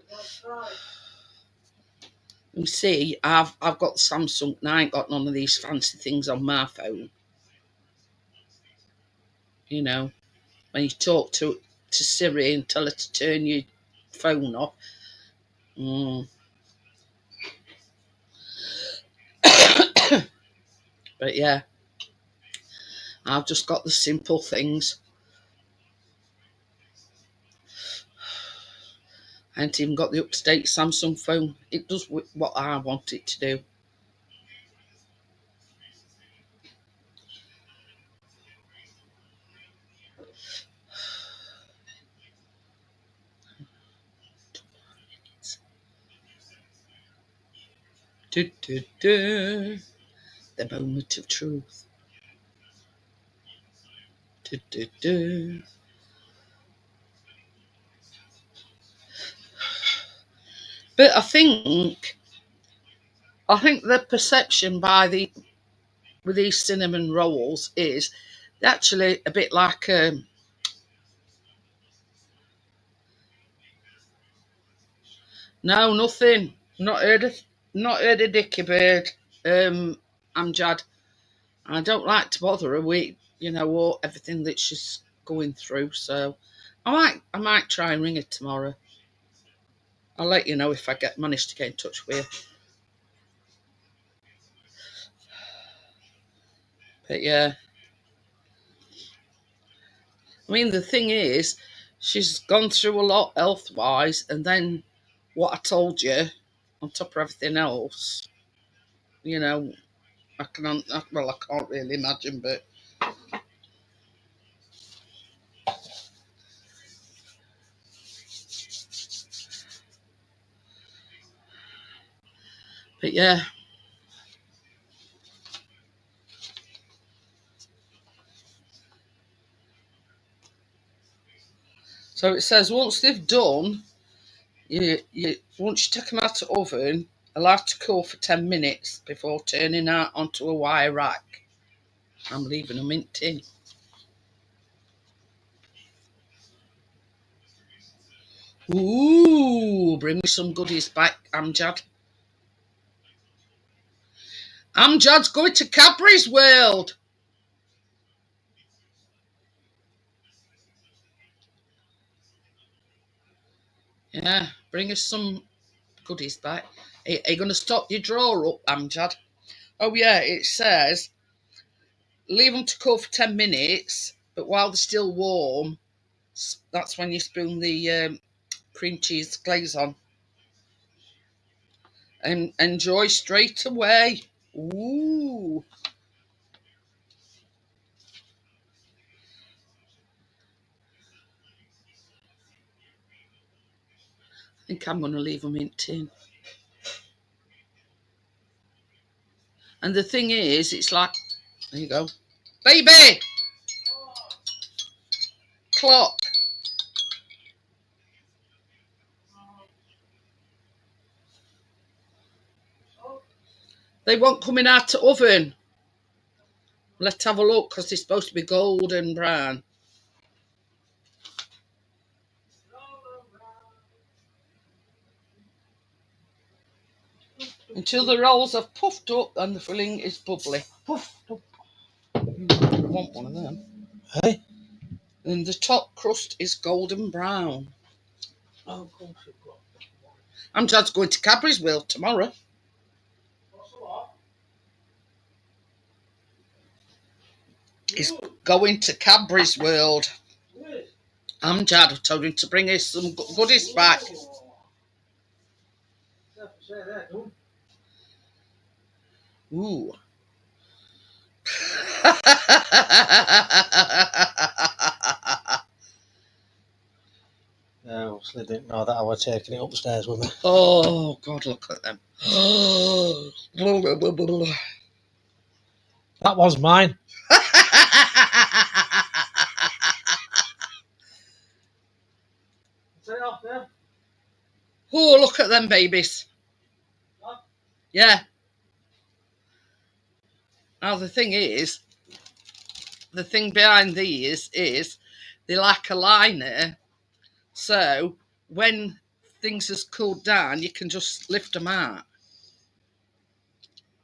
That's right. You see, I've got Samsung and I ain't got none of these fancy things on my phone. You know, when you talk to Siri and tell her to turn your phone off. Mm. But yeah, I've just got the simple things. I haven't even got the up-to-date Samsung phone. It does what I want it to do. Du, du, du. The moment of truth. Du, du, du. But I think the perception with these cinnamon rolls is they're actually a bit like no, nothing. Not heard of Dicky Bird. Amjad. I don't like to bother her with all everything that she's going through. So I might try and ring her tomorrow. I'll let you know if I manage to get in touch with her. But yeah, I mean the thing is, she's gone through a lot health wise, and then what I told you, on top of everything else, you know, I can't really imagine, but yeah. So it says once they've done, you once you take them out of the oven, allow to cool for 10 minutes before turning out onto a wire rack. I'm leaving them in tin. Ooh, bring me some goodies back, Amjad. Amjad's going to Cadbury's World. Yeah, bring us some goodies back. Are you going to stop your drawer up, Amjad? Oh yeah, it says leave them to cool for 10 minutes, but while they're still warm, that's when you spoon the cream cheese glaze on. And enjoy straight away. Ooh. I think I'm going to leave them in tin. And the thing is, it's like, there you go. Baby! Clock. They won't coming out the oven. Let's have a look, because they're supposed to be golden brown. Until the rolls have puffed up and the filling is bubbly. Puffed up. I want one of them. Hey? And the top crust is golden brown. Oh, of course you've got. I'm just going to Cadbury's World tomorrow. What's the what? He's going to Cadbury's World. Amjad, I told him to bring us some goodies back. Ooh. No, I didn't know that I was taking it upstairs with me. Oh, God, look at them. That was mine. Take it off there. Oh, look at them babies. Huh? Yeah. Now, the thing behind these is they lack a liner. So when things has cooled down, you can just lift them out.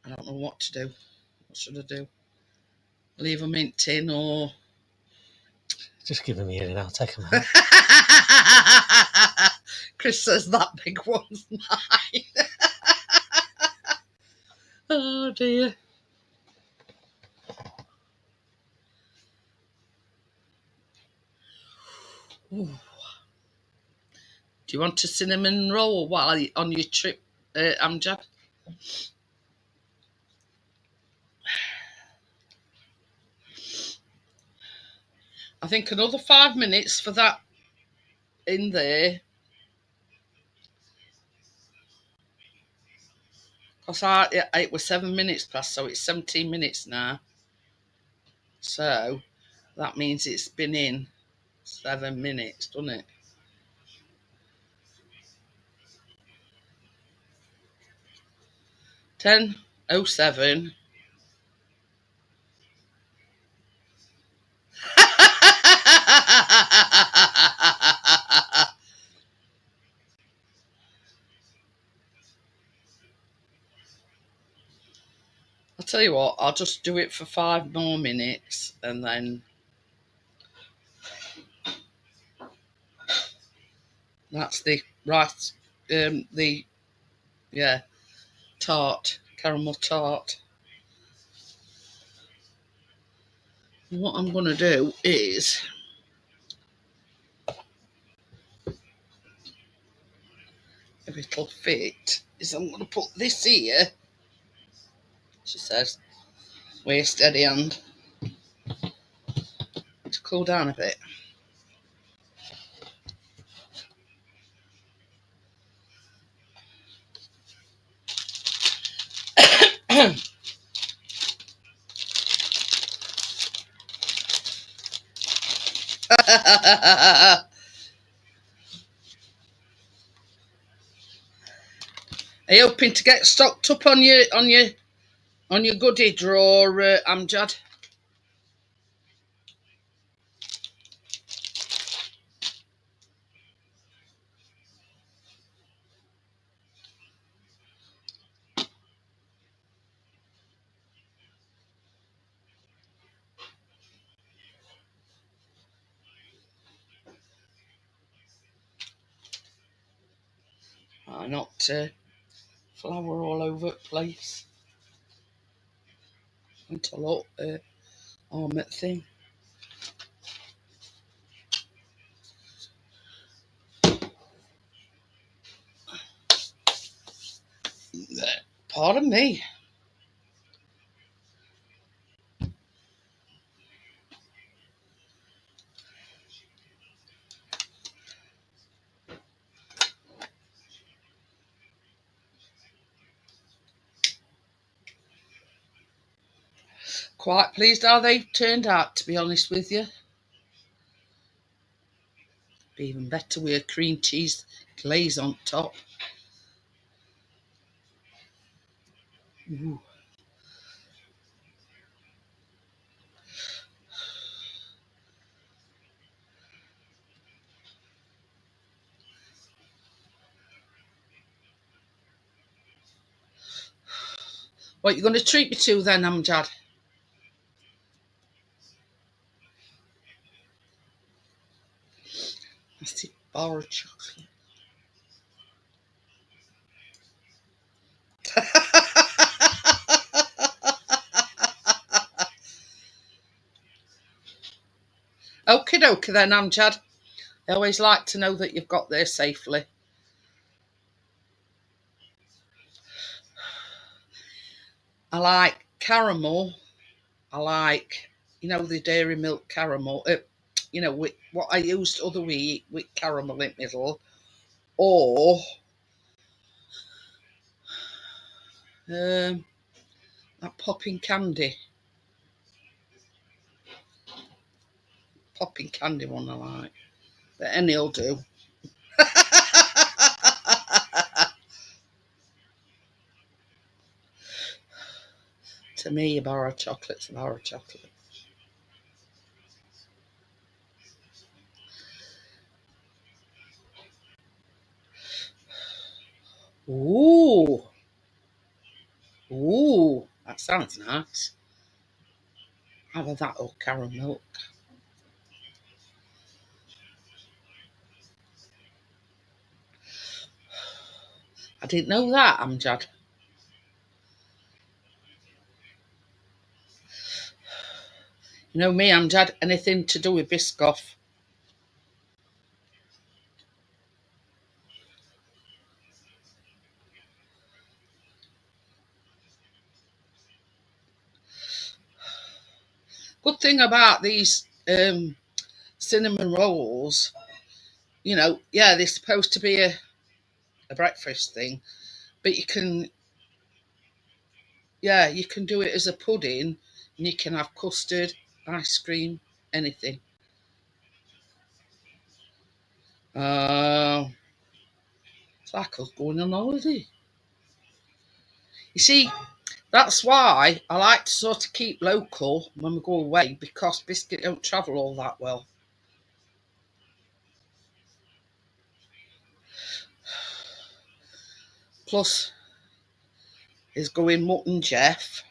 I don't know what to do. What should I do? Leave them in tin or Just give them here and I'll take them out. Chris says that big one's mine. Oh dear. Ooh. Do you want a cinnamon roll while you're on your trip, Amjad? I think another 5 minutes for that in there. Because it was 7 minutes past, so it's 17 minutes now. So that means it's been in 7 minutes, doesn't it? $10.07. I'll tell you what, I'll just do it for 5 more minutes and then that's the right, tart, caramel tart. And what I'm going to do is, if it'll fit, is I'm going to put this here, she says, with a steady hand, to cool down a bit. Are you hoping to get stocked up on your goodie drawer, Amjad? Not flour all over the place. Until armlet thing. Pardon me. Quite pleased how they've turned out, to be honest with you. Be even better with a cream cheese glaze on top. Ooh. What you going to treat me to then, Amjad? That's the bar of chocolate. Okie dokie then, Amjad. I always like to know that you've got there safely. I like caramel. I like, the dairy milk caramel. With what I used other week with caramel in the middle. Or that popping candy. Popping candy one I like. But any'll do. To me, a bar of chocolate's a bar of chocolate. Ooh. Ooh. That sounds nice. Either that or caramel milk. I didn't know that, Amjad. You know me, Amjad, anything to do with Biscoff. Good thing about these cinnamon rolls, you know, yeah, they're supposed to be a breakfast thing, but you can, yeah, you can do it as a pudding, and you can have custard, ice cream, anything. Oh, it's like us going on holiday. You see, that's why I like to sort of keep local when we go away, because biscuit don't travel all that well. Plus, he's going mutton Jeff,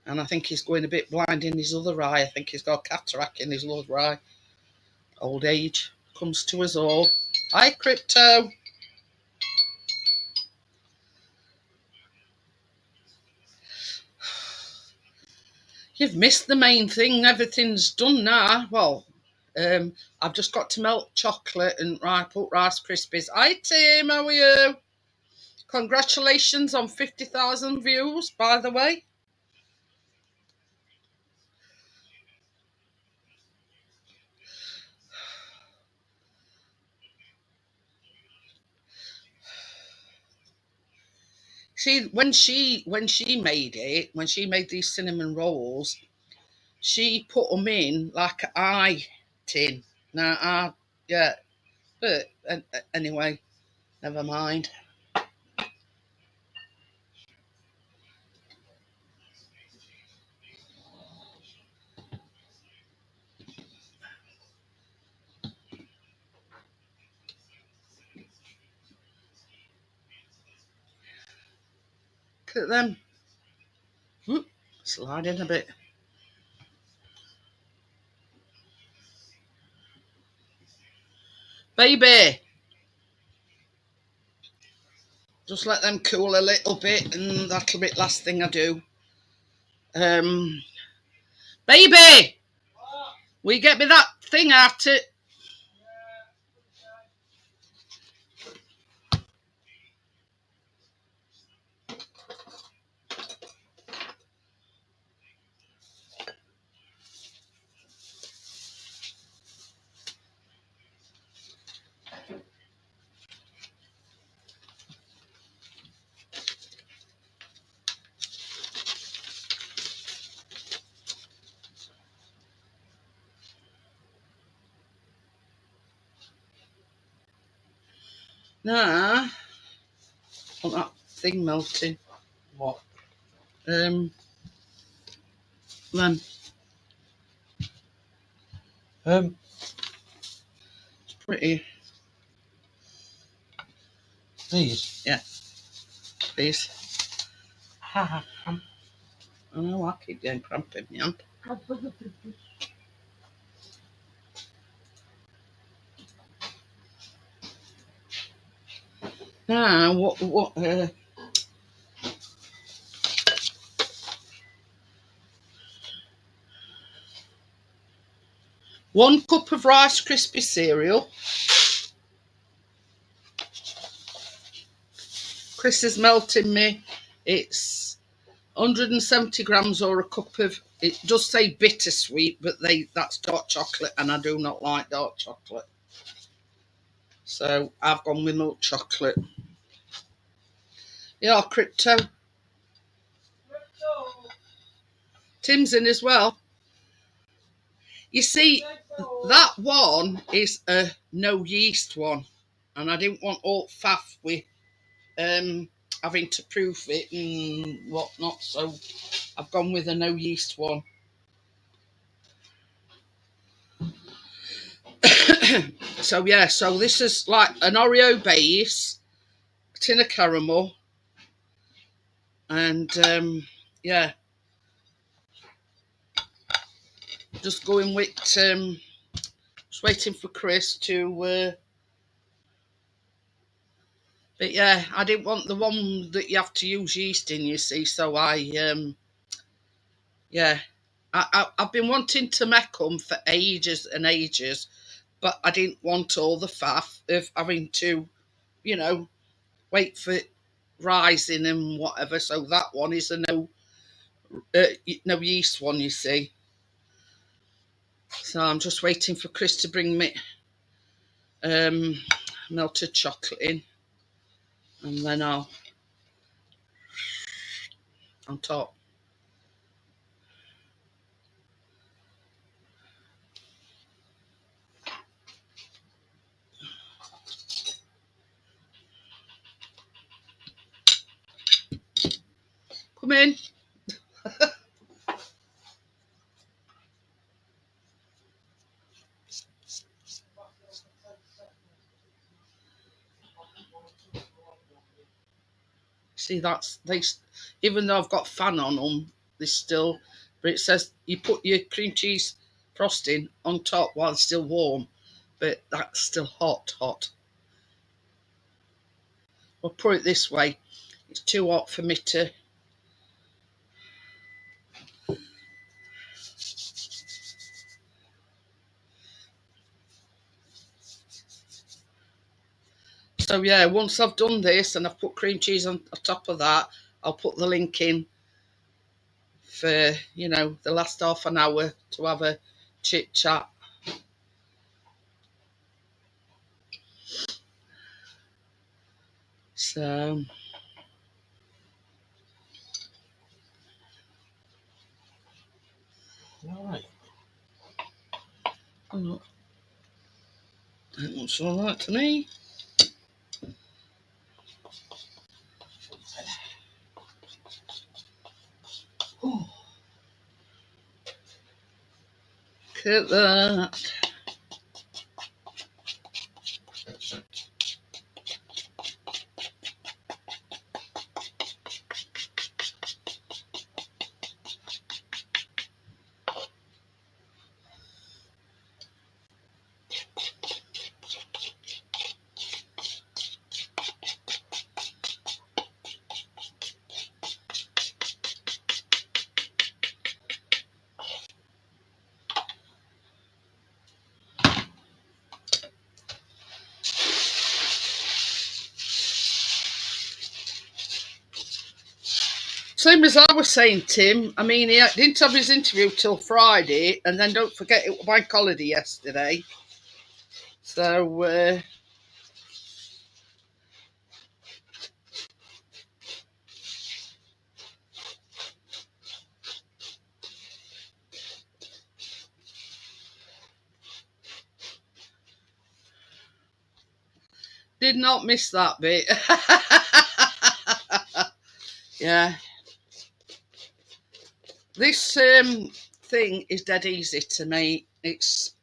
and I think he's going a bit blind in his other eye. I think he's got cataract in his other eye. Old age comes to us all. Hi, Crypto. You've missed the main thing. Everything's done now. Well, I've just got to melt chocolate and put Rice Krispies. Hi, Tim. How are you? Congratulations on 50,000 views, by the way. See, when she made these cinnamon rolls, she put them in like an eye tin. Now, yeah, but anyway, never mind. Look at them. Slide in a bit. Baby, just let them cool a little bit, and that'll be the last thing I do. Um, Baby, will you get me that thing out it? Nah, want that thing melting. What? Then Um, it's pretty. these. Yeah, please. Ha ha. I know I keep getting cramp in my hand. Now, what? 1 cup of Rice Krispie cereal. Chris is melting me. It's 170 grams or a cup of. It does say bittersweet, but that's dark chocolate, and I do not like dark chocolate. So I've gone with milk chocolate. Yeah, Crypto. Tim's in as well. You see, that one is a no yeast one, and I didn't want all faff with having to proof it and whatnot, so I've gone with a no yeast one. So yeah, so this is like an Oreo base, tin of caramel, and yeah, just going with just waiting for Chris to But yeah, I didn't want the one that you have to use yeast in, you see, so yeah, I've been wanting to make them for ages and ages, but I didn't want all the faff of having to, you know, wait for it rising and whatever. So that one is a no yeast one, you see. So I'm just waiting for Chris to bring me um, melted chocolate in, and then I'll on top. Come in. See, that's they. Even though I've got fan on them, they still. But it says you put your cream cheese frosting on top while it's still warm, but that's still hot, hot. I'll put it this way: it's too hot for me to. So yeah, once I've done this and I've put cream cheese on top of that, I'll put the link in for the last half an hour to have a chit chat. So Right. oh, that looks all right to me. Oh, look at that. Same as I was saying, Tim. I mean, he didn't have his interview till Friday, and then don't forget it was bank holiday yesterday. So did not miss that bit. Yeah, this thing is dead easy to make. It's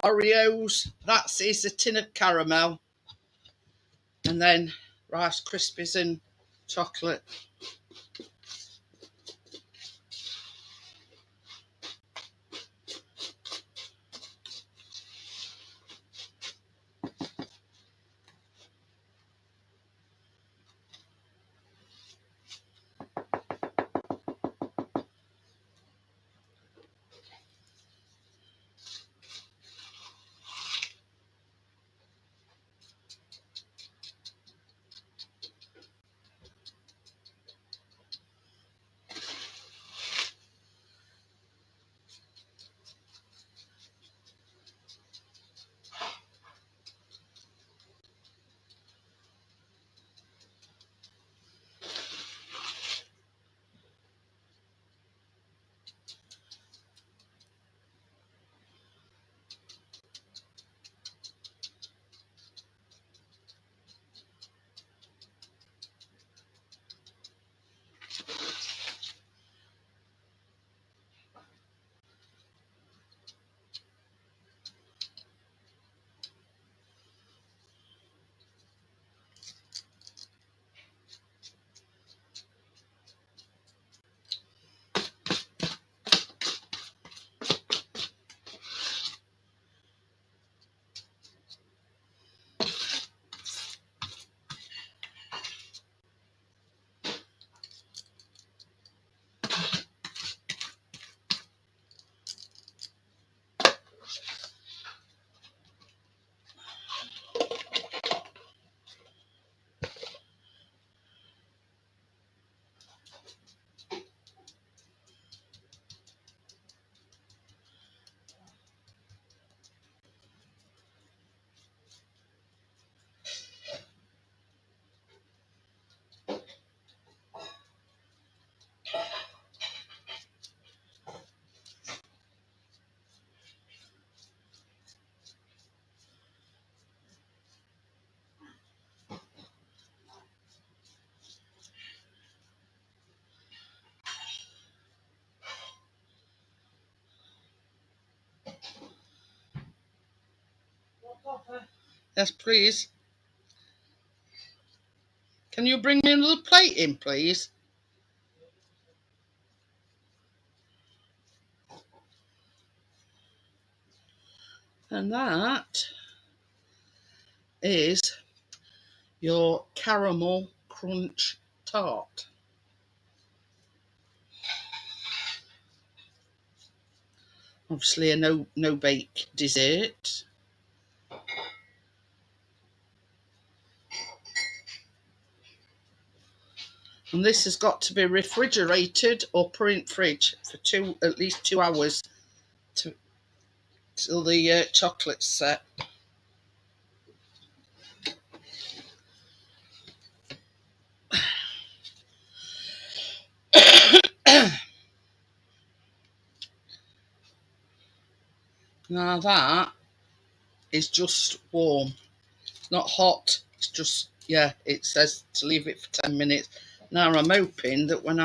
Oreos. That's is a tin of caramel, and then Rice Krispies and chocolate. Yes, please. Can you bring me another plate in, please? And that is your caramel crunch tart. Obviously a no bake dessert. And this has got to be refrigerated or put in fridge for at least 2 hours till the chocolate's set. Now that is just warm. It's not hot. It's just, yeah, it says to leave it for 10 minutes. Now I'm hoping that when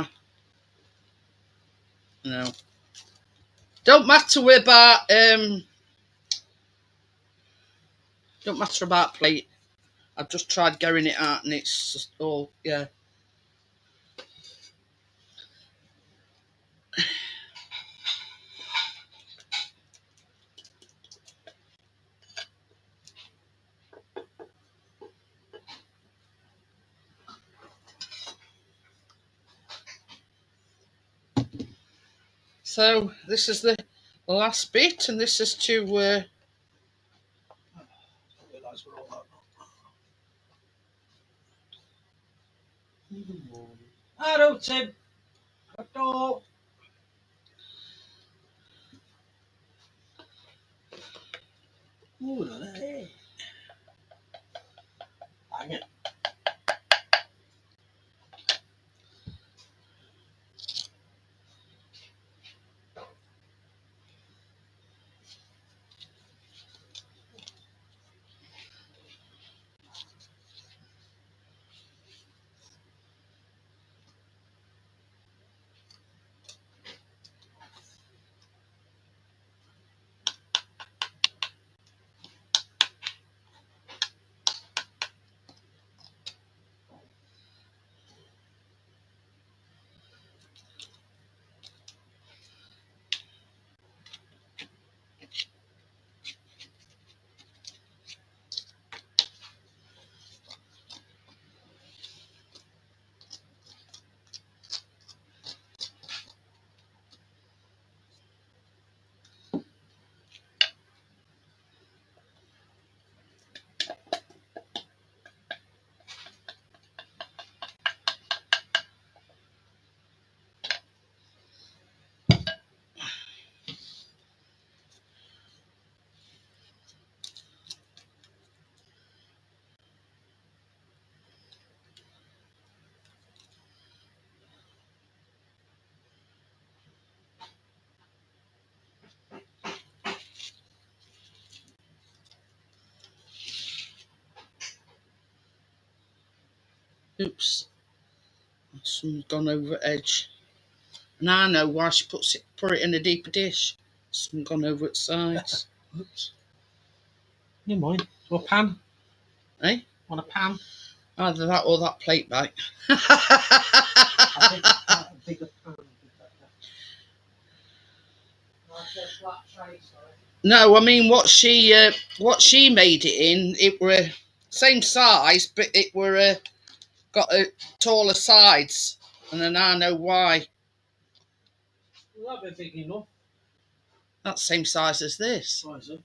no. Don't matter about plate. I've just tried getting it out and it's just all, yeah. So this is the last bit, and this is to Hello, Tim. Hello. Ooh, hey. Hang it. oops, someone's gone over edge. Now I know why she put it in a deeper dish. Someone's gone over its sides. Oops. Never mind. Or a pan. Eh? On a pan. Either that or that plate back. I think a bigger pan. No, I mean what she made it in. It were same size, but it were got taller sides, and then I know why. Well, that'd be big enough. That's the same size as this. Size up.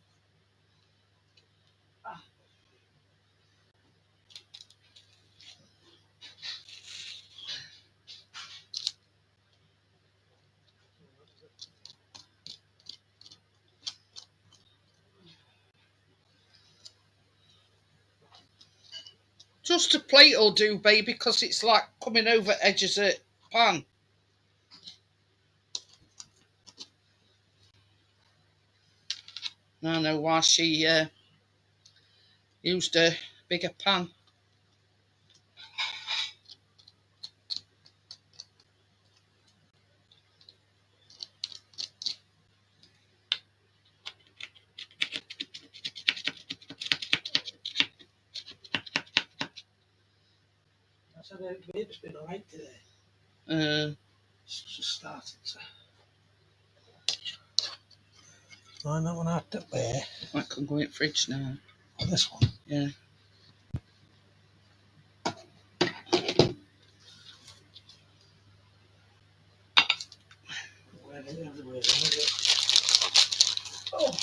Just a plate will do, baby, because it's like coming over edges of pan. I know why she used a bigger pan. That's how the baby's been alright today. It's just started to. I that one out up there. That can go in the fridge now. Oh, this one? Yeah. Oh.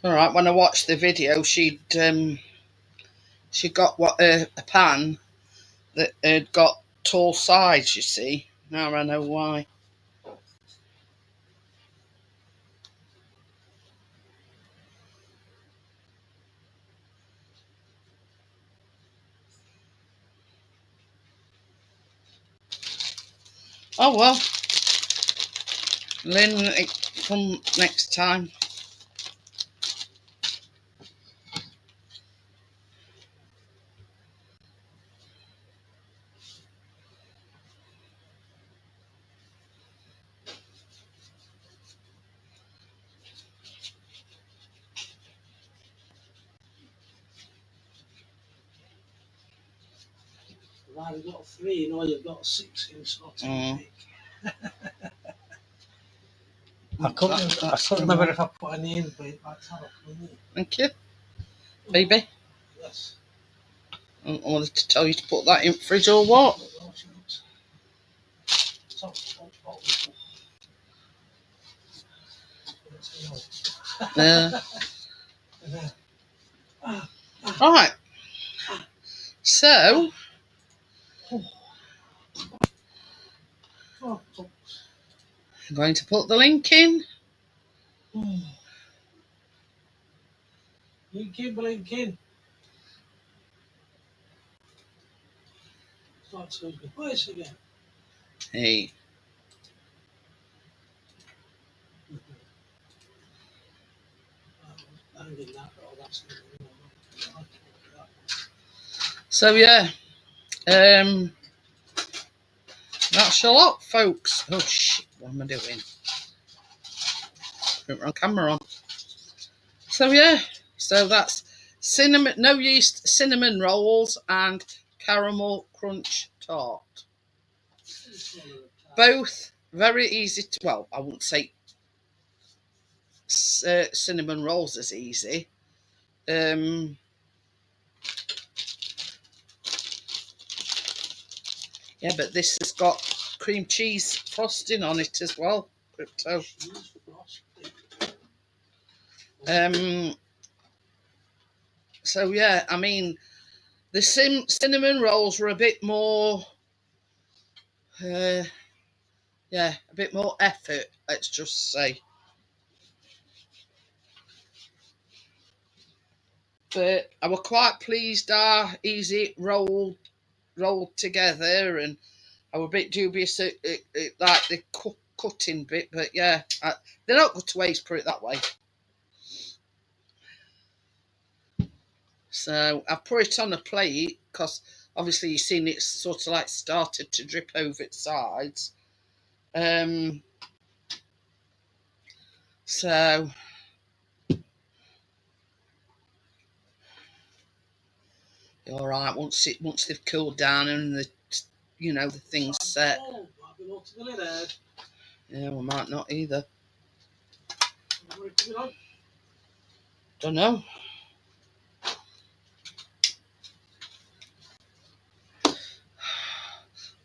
All right. When I watched the video, she got a pan that had got tall sides. You see. Now I know why. Oh well. Lynn, come next time. I've either got 3 or you've got 6 in sort of I couldn't remember if I put any in, but that's how I put in. Thank you, baby. Yes. I wanted to tell you to put that in the fridge or what? Right. So, I'm going to put the link in. Link in. Start to the voice again. Hey. So yeah, that's a lot, folks. Oh shit, what am I doing? Put wrong camera on. So yeah, so that's cinnamon, no yeast cinnamon rolls and caramel crunch tart. Both very easy to, well, I wouldn't say cinnamon rolls as easy. Yeah, but this has got cream cheese frosting on it as well. Crypto. So yeah, I mean, the cinnamon rolls were a bit more, yeah, a bit more effort. Let's just say. But I was quite pleased. Easy rolled together, and I was a bit dubious at like the cutting bit. But yeah, they're not good to waste. Put it that way. So I put it on a plate because obviously you've seen it sort of like started to drip over its sides. So all right, once they've cooled down and the thing's set. Yeah, we might not either. Don't know.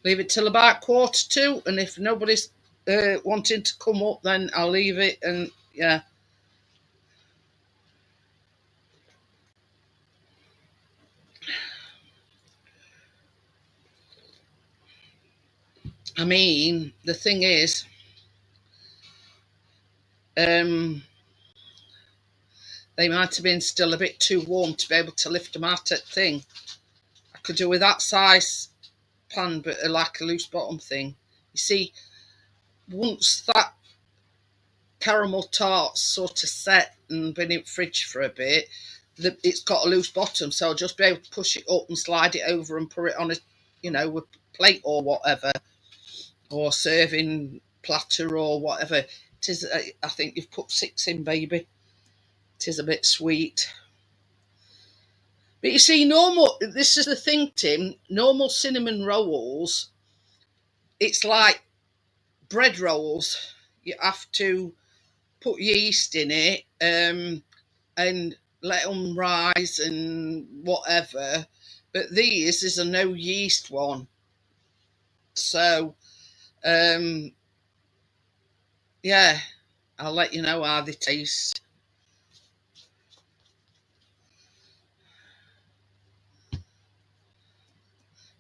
Leave it till about 1:45, and if nobody's wanting to come up, then I'll leave it. And yeah. I mean, the thing is, they might have been still a bit too warm to be able to lift them out at thing. I could do with that size pan, but like a loose bottom thing. You see, once that caramel tart's sort of set and been in the fridge for a bit, it's got a loose bottom, so I'll just be able to push it up and slide it over and put it on a, a plate or whatever, or serving platter or whatever. It is. I think you've put 6 in, baby. It is a bit sweet. But you see, this is the thing, Tim, normal cinnamon rolls, it's like bread rolls. You have to put yeast in it and let them rise and whatever. But these is a no yeast one. So, yeah, I'll let you know how they taste.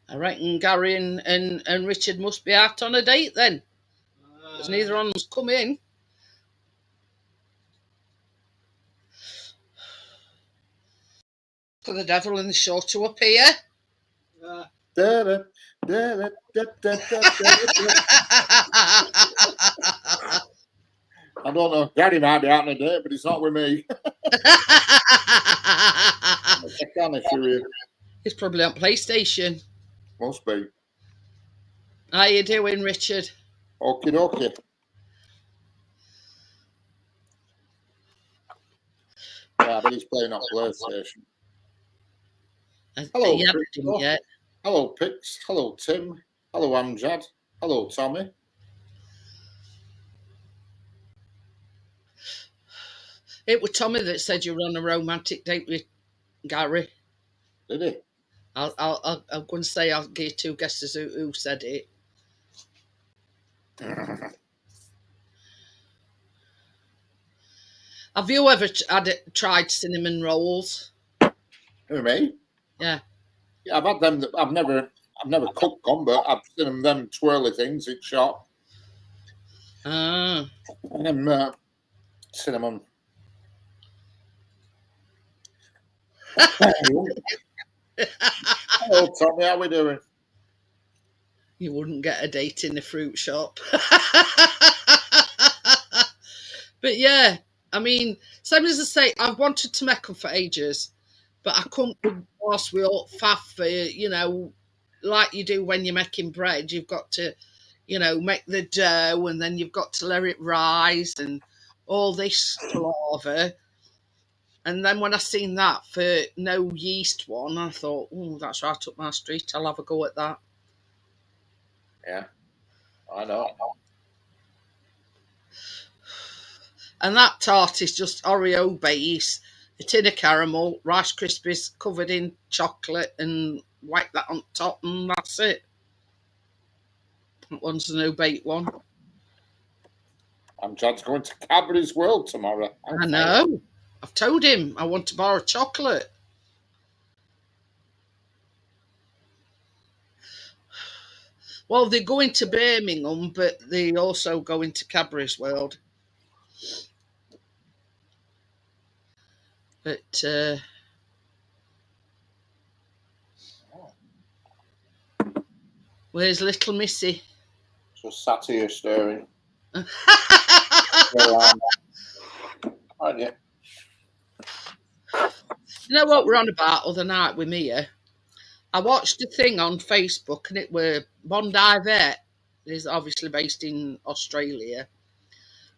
I reckon Gary and Richard must be out on a date then, because neither of them's come in. For the devil and the show to appear. I don't know. Gary might be out on a date, but it's not with me. He's probably on PlayStation. Must be. How you doing, Richard? Okie dokie. Yeah, but he's playing on PlayStation. Hello, yet. Hello, Pix. Hello, Tim. Hello, Amjad. Hello, Tommy. It was Tommy that said you were on a romantic date with Gary. Did he? I'm going to say I'll give you 2 guesses who said it. Have you ever tried cinnamon rolls? Who, me? Yeah. Yeah, I've had them. I've never cooked them, but I've seen them twirly things in shop. Ah. And cinnamon. Hello, Tommy. How we doing? You wouldn't get a date in the fruit shop. But yeah, I mean, same as I say, I've wanted to make them for ages, but I couldn't whilst we all faff for, like you do when you're making bread. You've got to, make the dough, and then you've got to let it rise and all this palaver. And then when I seen that for no yeast one, I thought, oh, that's right up my street. I'll have a go at that. Yeah, I know. And that tart is just Oreo base, a tin of caramel, Rice Krispies covered in chocolate, and wipe that on top, and that's it. That one's a no-bake one. Amjad's going to Cadbury's World tomorrow. I know. I've told him I want to borrow chocolate. Well, they're going to Birmingham, but they also go into Cadbury's World. But where's little Missy? Just sat here staring. You know what we're on about other night with Mia? I watched a thing on Facebook, and it were Bondi Vet. He's obviously based in Australia,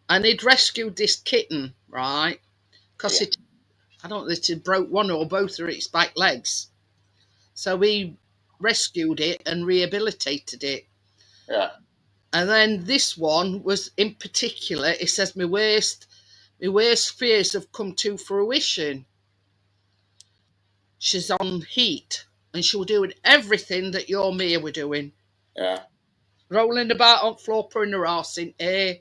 and he'd rescued this kitten, right? Because I don't know if it broke one or both of its back legs. So he rescued it and rehabilitated it. Yeah. And then this one was in particular, it says my worst my worst fears have come to fruition. She's on heat, and she'll do everything that your Mia were doing. Yeah. Rolling about on floor, putting her arse in air,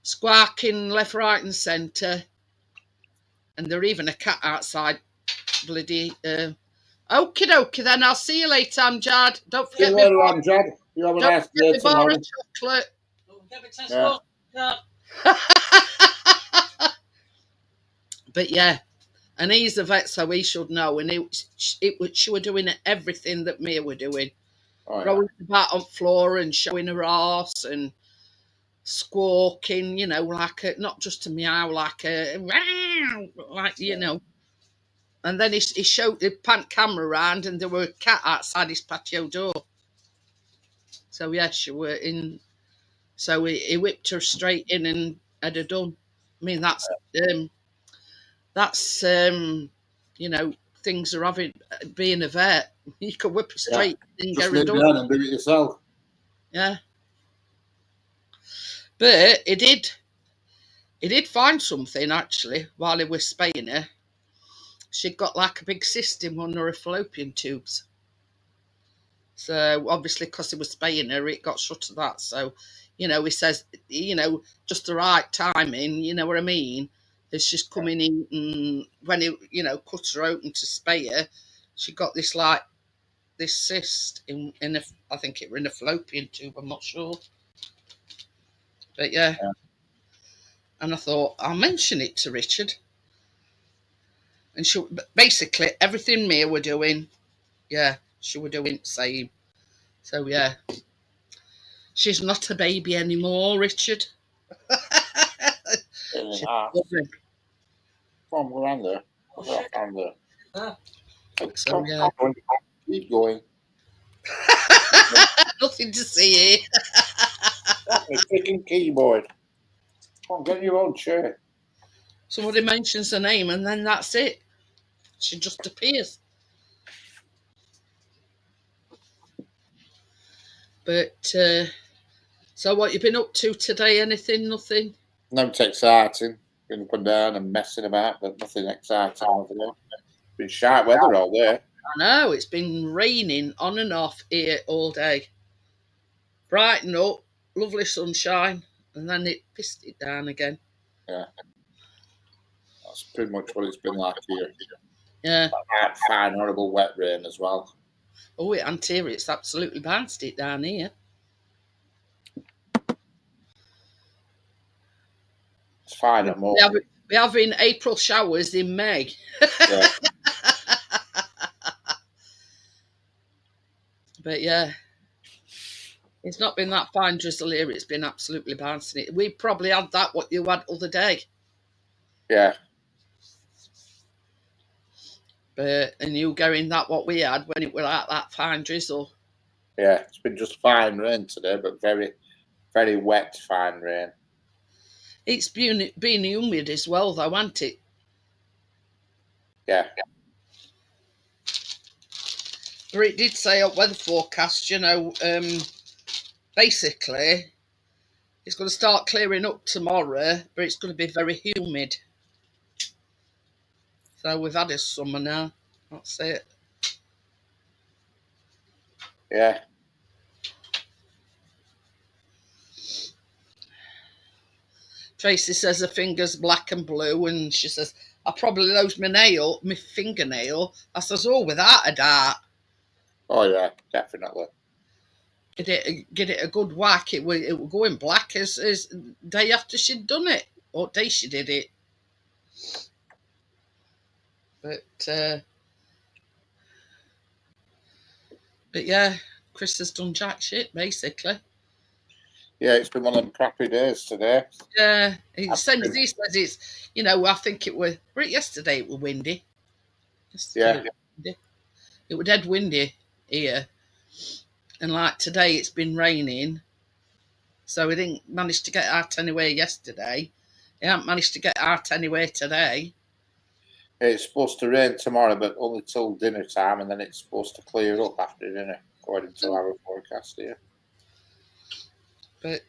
squawking left, right, and centre. And there's even a cat outside. Bloody. Okie dokie then. I'll see you later, Amjad. Don't See forget you me. later on, Jed. You have a Don't nice forget day me bar tomorrow. of chocolate. Yeah. But yeah, and he's a vet, so he should know. And she were doing everything that Mia were doing, Oh, yeah. rolling about on floor and showing her arse and squawking, you know, like not just a meow, like a like you know. And then he showed the pan camera around, and there were a cat outside his patio door. So yeah, she were in. So he whipped her straight in and had her done. I mean, you know, things are having being a vet. You can whip her straight and Just get her nip done. down and do it yourself. Yeah, but he did find something actually while he was spaying her. She'd got like a big cyst in one of her fallopian tubes. So obviously, because he was spaying her, it got shut to that. So, you know, he says, you know, just the right timing. You know what I mean? As she's coming in, and when he, you know, cut her open to spay her, she got this like this cyst in a, I think it was in a fallopian tube. I'm not sure, but yeah. And I thought I'll mention it to Richard, and she basically everything Mia were doing, yeah, she were doing the same. So yeah. She's not a baby anymore, Richard. She's lovely. Come on, go around there. Go around there. So, yeah. Keep going. Nothing to see here. A freaking keyboard. Come on, get your own chair. Somebody mentions her name and then that's it. She just appears. But, so what you been up to today? Anything? Nothing? Not exciting. Been up and down and messing about, but nothing exciting over there. Been sharp weather all day. I know, it's been raining on and off here all day. Brighten up, lovely sunshine, and then it pissed it down again. Yeah. That's pretty much what it's been like here. Yeah. Like fine, horrible wet rain as well. Oh, it ain't here. It's absolutely bounced it down here. It's fine at more. We're having April showers in May. Yeah. But yeah, it's not been that fine drizzle here. It's been absolutely bouncing it. We probably had that what you had other day. Yeah. But and you going that what we had when it was like that fine drizzle. Yeah, it's been just fine rain today, but very, very wet fine rain. It's been humid as well, though, hasn't it? Yeah. But it did say on weather forecast, you know, basically it's going to start clearing up tomorrow, but it's going to be very humid. So we've had a summer now. That's it. Yeah. Tracy says her finger's black and blue, and she says, I probably lose my fingernail. I says, oh, without a doubt. Oh, yeah, definitely. Get it a good whack. It will go in black as day after she'd done it, or day she did it. But yeah, Chris has done jack shit basically. Yeah, it's been one of them crappy days today. Yeah, he says it's, you know, I think it was yesterday. It was windy. Yeah, it was dead windy here, and like today it's been raining. So we didn't manage to get out anywhere yesterday. He hasn't managed to get out anywhere today. It's supposed to rain tomorrow, but only till dinner time, and then it's supposed to clear up after dinner, according to our forecast here. But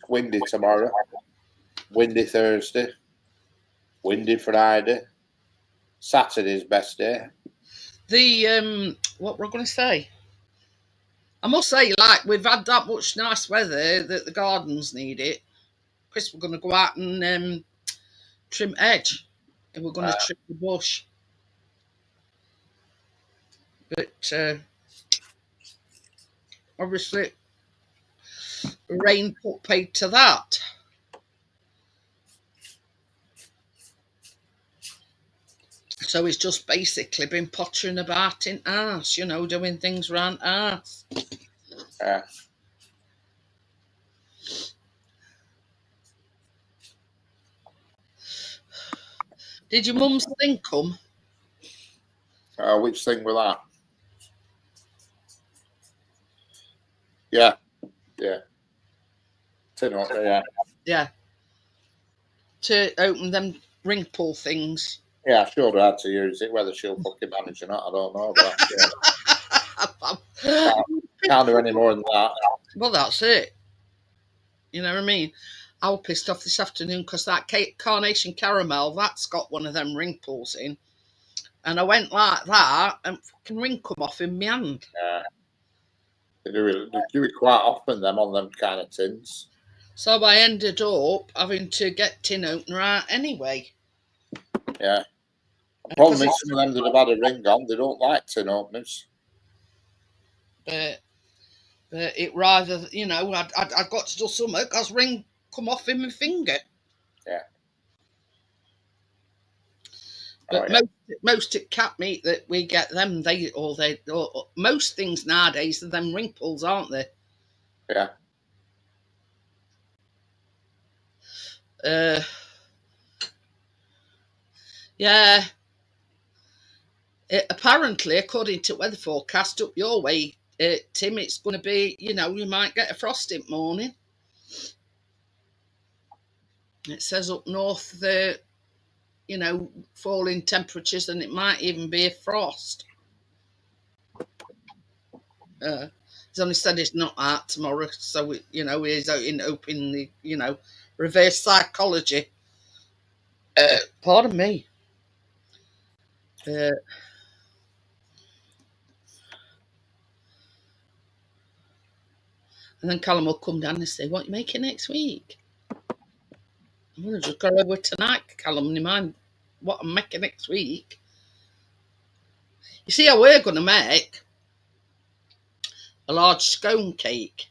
windy tomorrow, windy Thursday. Windy Friday. Saturday's best day. The what we're going to say? I must say, like, we've had that much nice weather that the gardens need it. Chris, we're going to go out and trim edge, and we're going to trim the bush. But obviously, rain put paid to that. So he's just basically been pottering about in arse, you know, doing things around arse. Did your mum's thing come? Which thing was that? Yeah. Tin opener, yeah. Yeah. To open them ring pull things. Yeah, I showed her how to use it. Whether she'll fucking manage or not, I don't know. But can't do any more than that. Well, that's it. You know what I mean? I was pissed off this afternoon because that carnation caramel, that's got one of them ring pulls in. And I went like that and fucking ring come off in my hand. Yeah. They do it quite often, them on them kind of tins. So I ended up having to get tin opener out anyway. Yeah. The problem is some of them that have had a ring on, they don't like tin openers. But it rather, you know, I'd got to do something because ring come off in my finger. Yeah. But most cat meat that we get them, or most things nowadays are them ring pulls, aren't they? Yeah. Yeah. Apparently, according to weather forecast up your way, Tim, it's going to be, you know, you might get a frost in the morning. It says up north that, you know, falling temperatures, and it might even be a frost. He's only said it's not out tomorrow, so you know, he's open the, you know, reverse psychology. Pardon me. And then Callum will come down and say, "What are you making next week?" I'm going to just go over tonight, Callum, and mind what I'm making next week. You see how we're going to make a large scone cake.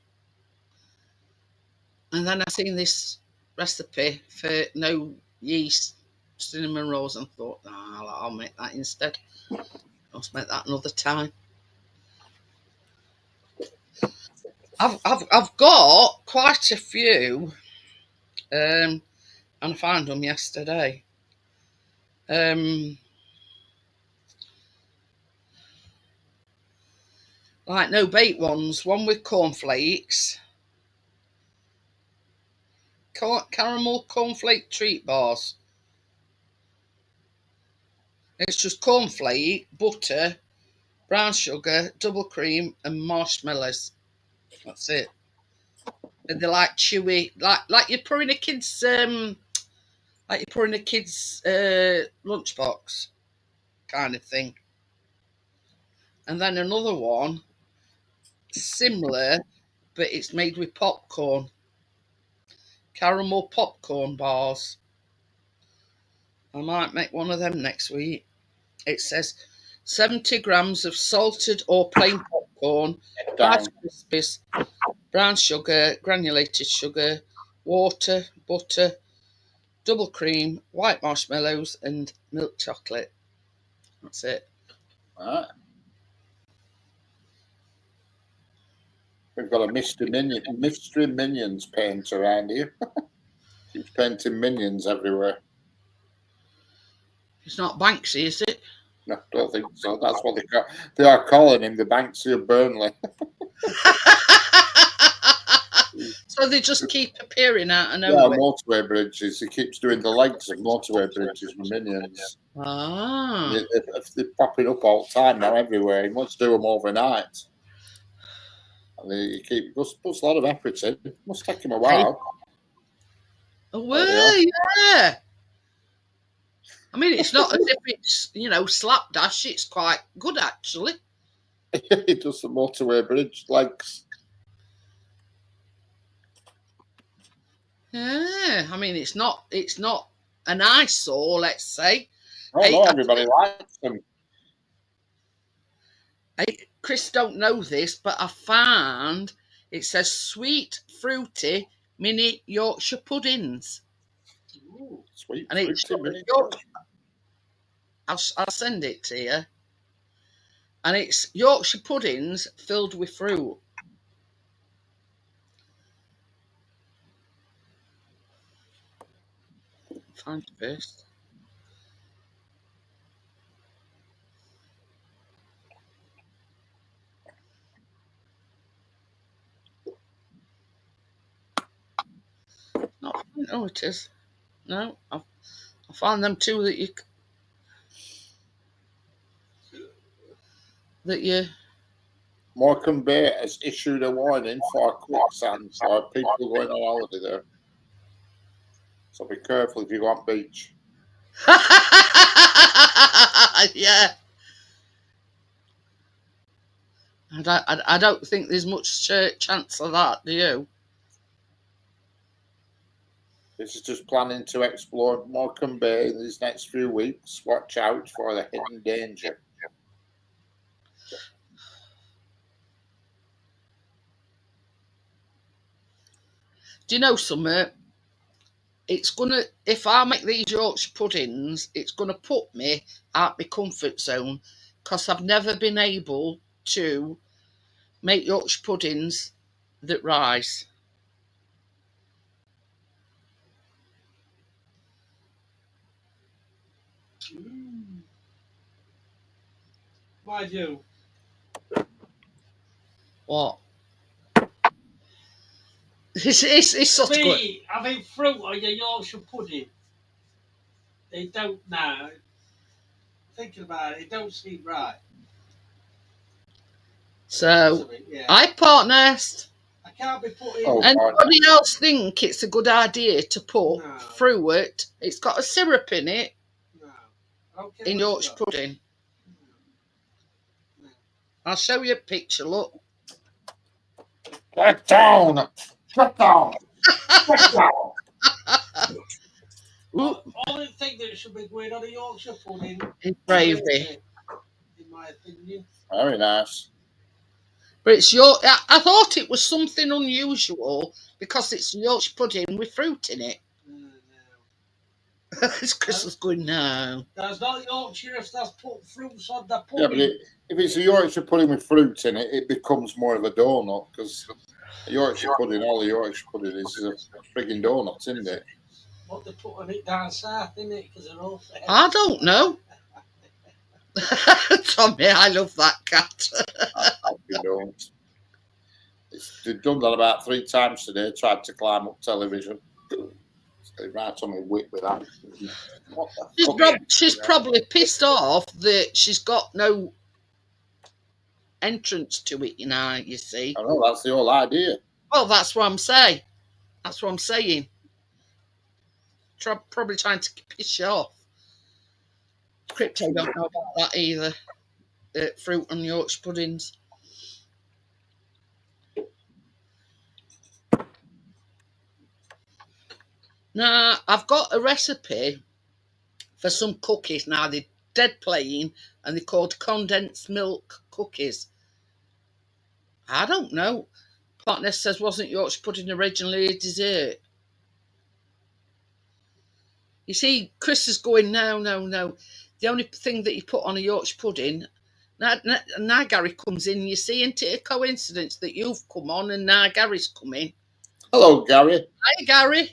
And then I seen this recipe for no yeast cinnamon rolls and thought, I'll make that instead. I'll make that another time. I've got quite a few, and I found them yesterday. Like no bake ones, one with cornflakes, caramel cornflake treat bars. It's just cornflake, butter, brown sugar, double cream, and marshmallows. That's it. And they're like chewy, like you're pouring a kid's lunchbox kind of thing. And then another one, similar, but it's made with popcorn, caramel popcorn bars. I might make one of them next week. It says 70 grams of salted or plain popcorn, Rice Krispies, brown sugar, granulated sugar, water, butter, double cream, white marshmallows, and milk chocolate. That's it. All right. We've got a mystery Minions paint around here. Keeps painting minions everywhere. It's not Banksy, is it? No, I don't think so. That's what they are calling him, the Banksy of Burnley. So they just keep appearing out of nowhere. Yeah, motorway bridges. He keeps doing the legs of motorway bridges with minions. Ah. They're popping up all the time now everywhere. He wants to do them overnight. And he puts a lot of effort in. It must take him a while. Oh, well, yeah. I mean, it's not as if it's, slapdash. It's quite good, actually. He does the motorway bridge legs. Yeah, I mean, it's not an eyesore, let's say. Oh, no, everybody likes them. Chris don't know this, but I found it says sweet, fruity mini Yorkshire puddings. Ooh. Sweet, And it's fruity mini. I'll send it to you. And it's Yorkshire puddings filled with fruit. Find it first. Not, oh, it is. No, I found them two that you. Morecambe Bay has issued a warning for quicksand for people going on holiday there. So be careful if you go on beach. Yeah. I don't think there's much chance of that, do you? This is just planning to explore Morecambe Bay in these next few weeks. Watch out for the hidden danger. Do you know something? It's gonna, if I make these Yorkshire puddings, it's gonna put me out my comfort zone because I've never been able to make Yorkshire puddings that rise. Why do? What? It's sort of good. Having fruit on your Yorkshire pudding. They don't now. Thinking about it, it don't seem right. So, Yeah. I partners. I can't be putting. Oh, Anybody else think it's a good idea to put No. fruit? It's got a syrup in it No. I don't care in what Yorkshire it's got. pudding. No. I'll show you a picture. Look. get down! Get down! Get down! Only thing that should be going on a Yorkshire pudding It's gravy. in my opinion. Very nice. But it's I thought it was something unusual because it's Yorkshire pudding with fruit in it. No. It's Christmas going no. That's not Yorkshire if that's put fruits on the Yeah, pudding. but if it's a Yorkshire pudding with fruit in it, it becomes more of a donut because a Yorkshire pudding, all a Yorkshire pudding is a frigging donut, isn't it? What they put on it down south, isn't it? Because they're all fair. I don't know. Tommy, I love that cat. You don't. They've done that about 3 times today. Tried to climb up television. Right on my whip with that. She's probably pissed off that she's got no entrance to it, you see. I know, that's the whole idea. Well, that's what I'm saying. That's what I'm saying. Probably trying to piss you off. Crypto don't know about that either. Fruit and Yorkshire puddings. Now, I've got a recipe for some cookies. Now, they're dead plain and they're called condensed milk cookies. I don't know. Partner says, wasn't Yorkshire pudding originally a dessert? You see, Chris is going, no. The only thing that you put on a Yorkshire pudding, now Gary comes in, you see, isn't it a coincidence that you've come on and now Gary's coming? Hello, Gary. Hi, Gary.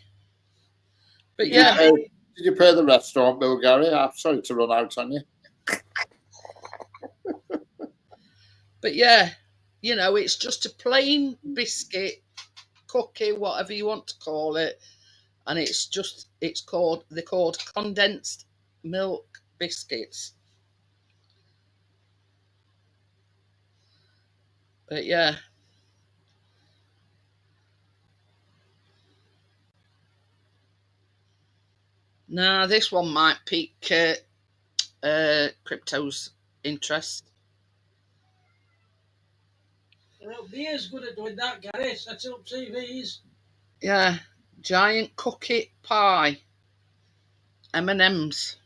But Did yeah. Did you pay the restaurant bill, Gary? I'm sorry to run out on you. But yeah, it's just a plain biscuit, cookie, whatever you want to call it. And they're called condensed milk biscuits. But yeah. Now, this one might pique Crypto's interest. Well, Beer's good at doing that, Gary. Set up TVs. Yeah, giant cookie pie. M&M's.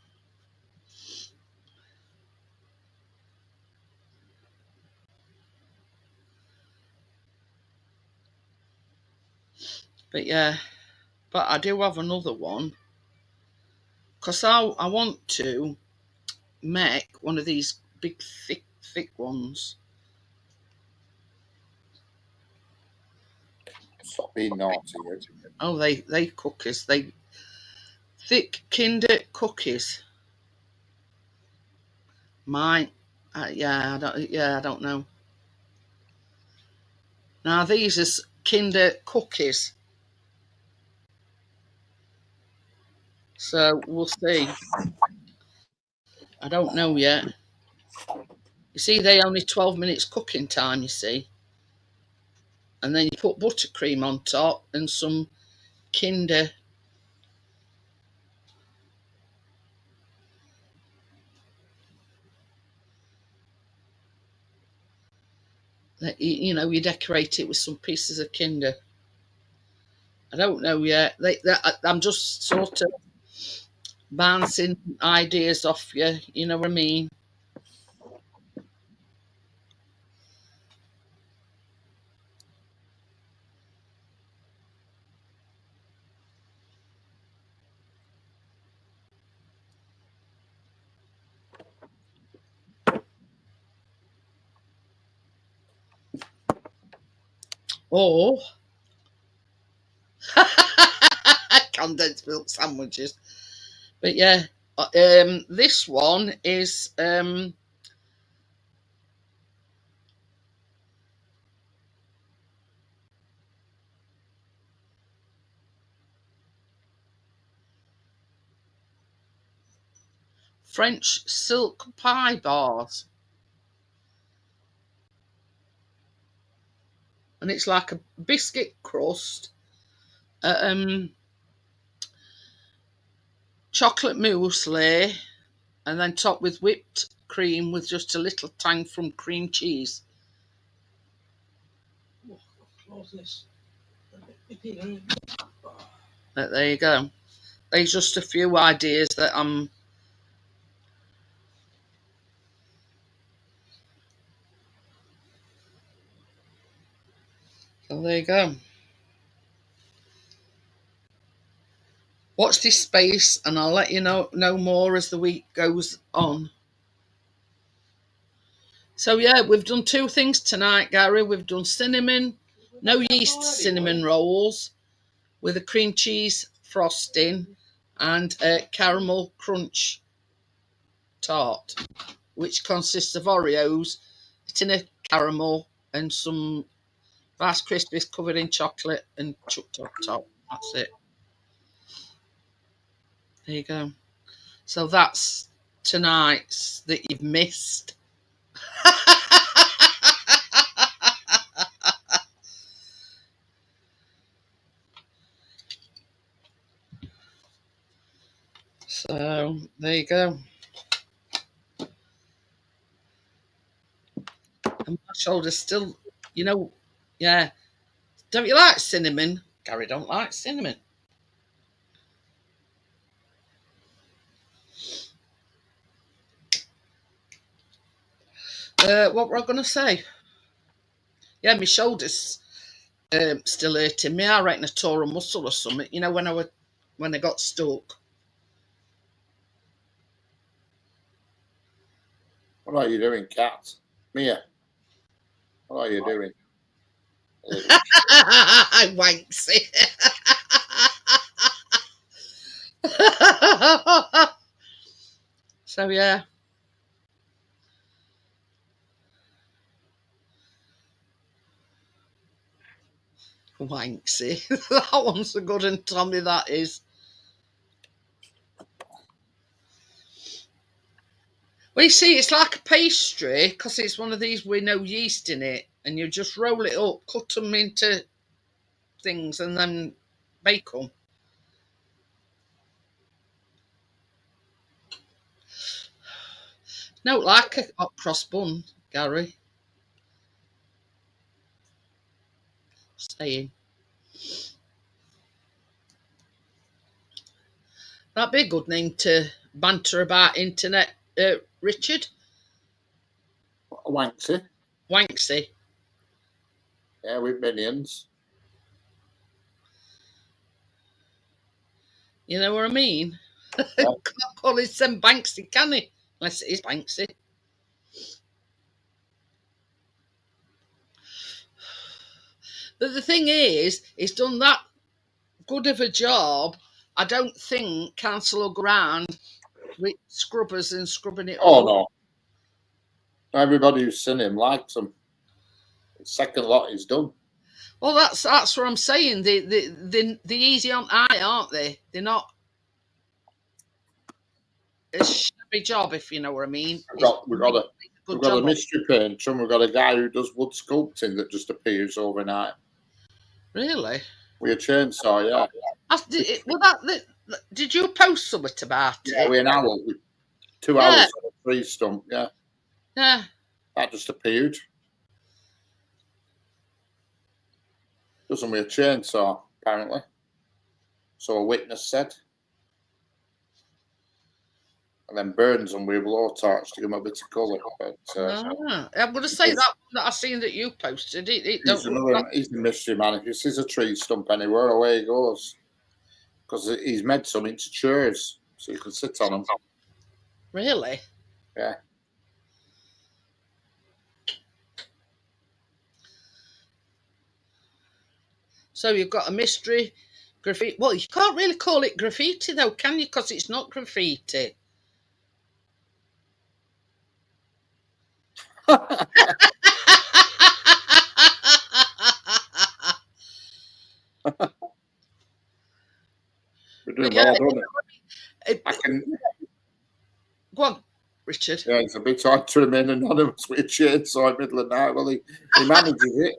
But yeah, but I do have another one. Because I want to make one of these big, thick ones. Stop being naughty. You. Oh, they cookies. They thick Kinder cookies. Mine, yeah, I don't know. Now these are Kinder cookies, so we'll see. I don't know yet. You see, they only 12 minutes cooking time. You see, and then you put buttercream on top and some Kinder. You know, you decorate it with some pieces of Kinder. I don't know yet. I'm just sort of bouncing ideas off you. You know what I mean? Or condensed milk sandwiches. But yeah, this one is French silk pie bars, and it's like a biscuit crust, chocolate muesli, and then topped with whipped cream with just a little tang from cream cheese. Oh, close this. But there you go. There's just a few ideas that I'm. So there you go. Watch this space, and I'll let you know more as the week goes on. So yeah, we've done two things tonight, Gary. We've done cinnamon, no yeast cinnamon rolls with a cream cheese frosting and a caramel crunch tart, which consists of Oreos, a tin of caramel, and some Rice Krispies covered in chocolate and chucked on top. That's it. There you go. So that's tonight's that you've missed. So there you go. And my shoulder's still, you know, yeah. Don't you like cinnamon? Gary don't like cinnamon. What were I going to say? Yeah, my shoulder's still hurting me. I reckon I tore a muscle or something. You know, when I got stuck. What are you doing, cat? Mia, what are you doing? I wanks it. So yeah. Wanksy. That one's a good one, Tommy, that is. Well, you see, it's like a pastry because it's one of these with no yeast in it, and you just roll it up, cut them into things, and then bake them. No, like a hot cross bun, Gary. Saying. That'd be a good name to banter about internet, Richard. Wanksy. Wanksy. Yeah, with minions. You know what I mean? Yeah. Can't call it some Banksy, can he? Unless it is Banksy. But the thing is, he's done that good of a job. I don't think council will go around with scrubbers and scrubbing it Oh, all. no. Everybody who's seen him likes him. The second lot is done. Well, that's what I'm saying. They're easy on eye, aren't they? They're not a shabby job, if you know what I mean. We've got a mystery painter and we've got a guy who does wood sculpting that just appears overnight. Really? With a chainsaw, yeah. Did you post something about it? Yeah, with an owl with 2 hours on a tree stump, yeah. Yeah. That just appeared. Does them with a chainsaw, apparently. So a witness said. And then burns them with a blowtorch to give them a bit of colour. But I'm going to say that I seen that you posted. he's the mystery man. If he sees a tree stump anywhere, away he goes. Because he's made some into chairs, so you can sit on them. Really? Yeah. So you've got a mystery graffiti. Well, you can't really call it graffiti, though, can you? Because it's not graffiti. We're doing well, don't it? Go on, Richard. Yeah, it's a bit hard to remain anonymous with a chainsaw in the middle of the night. Well, he manages it.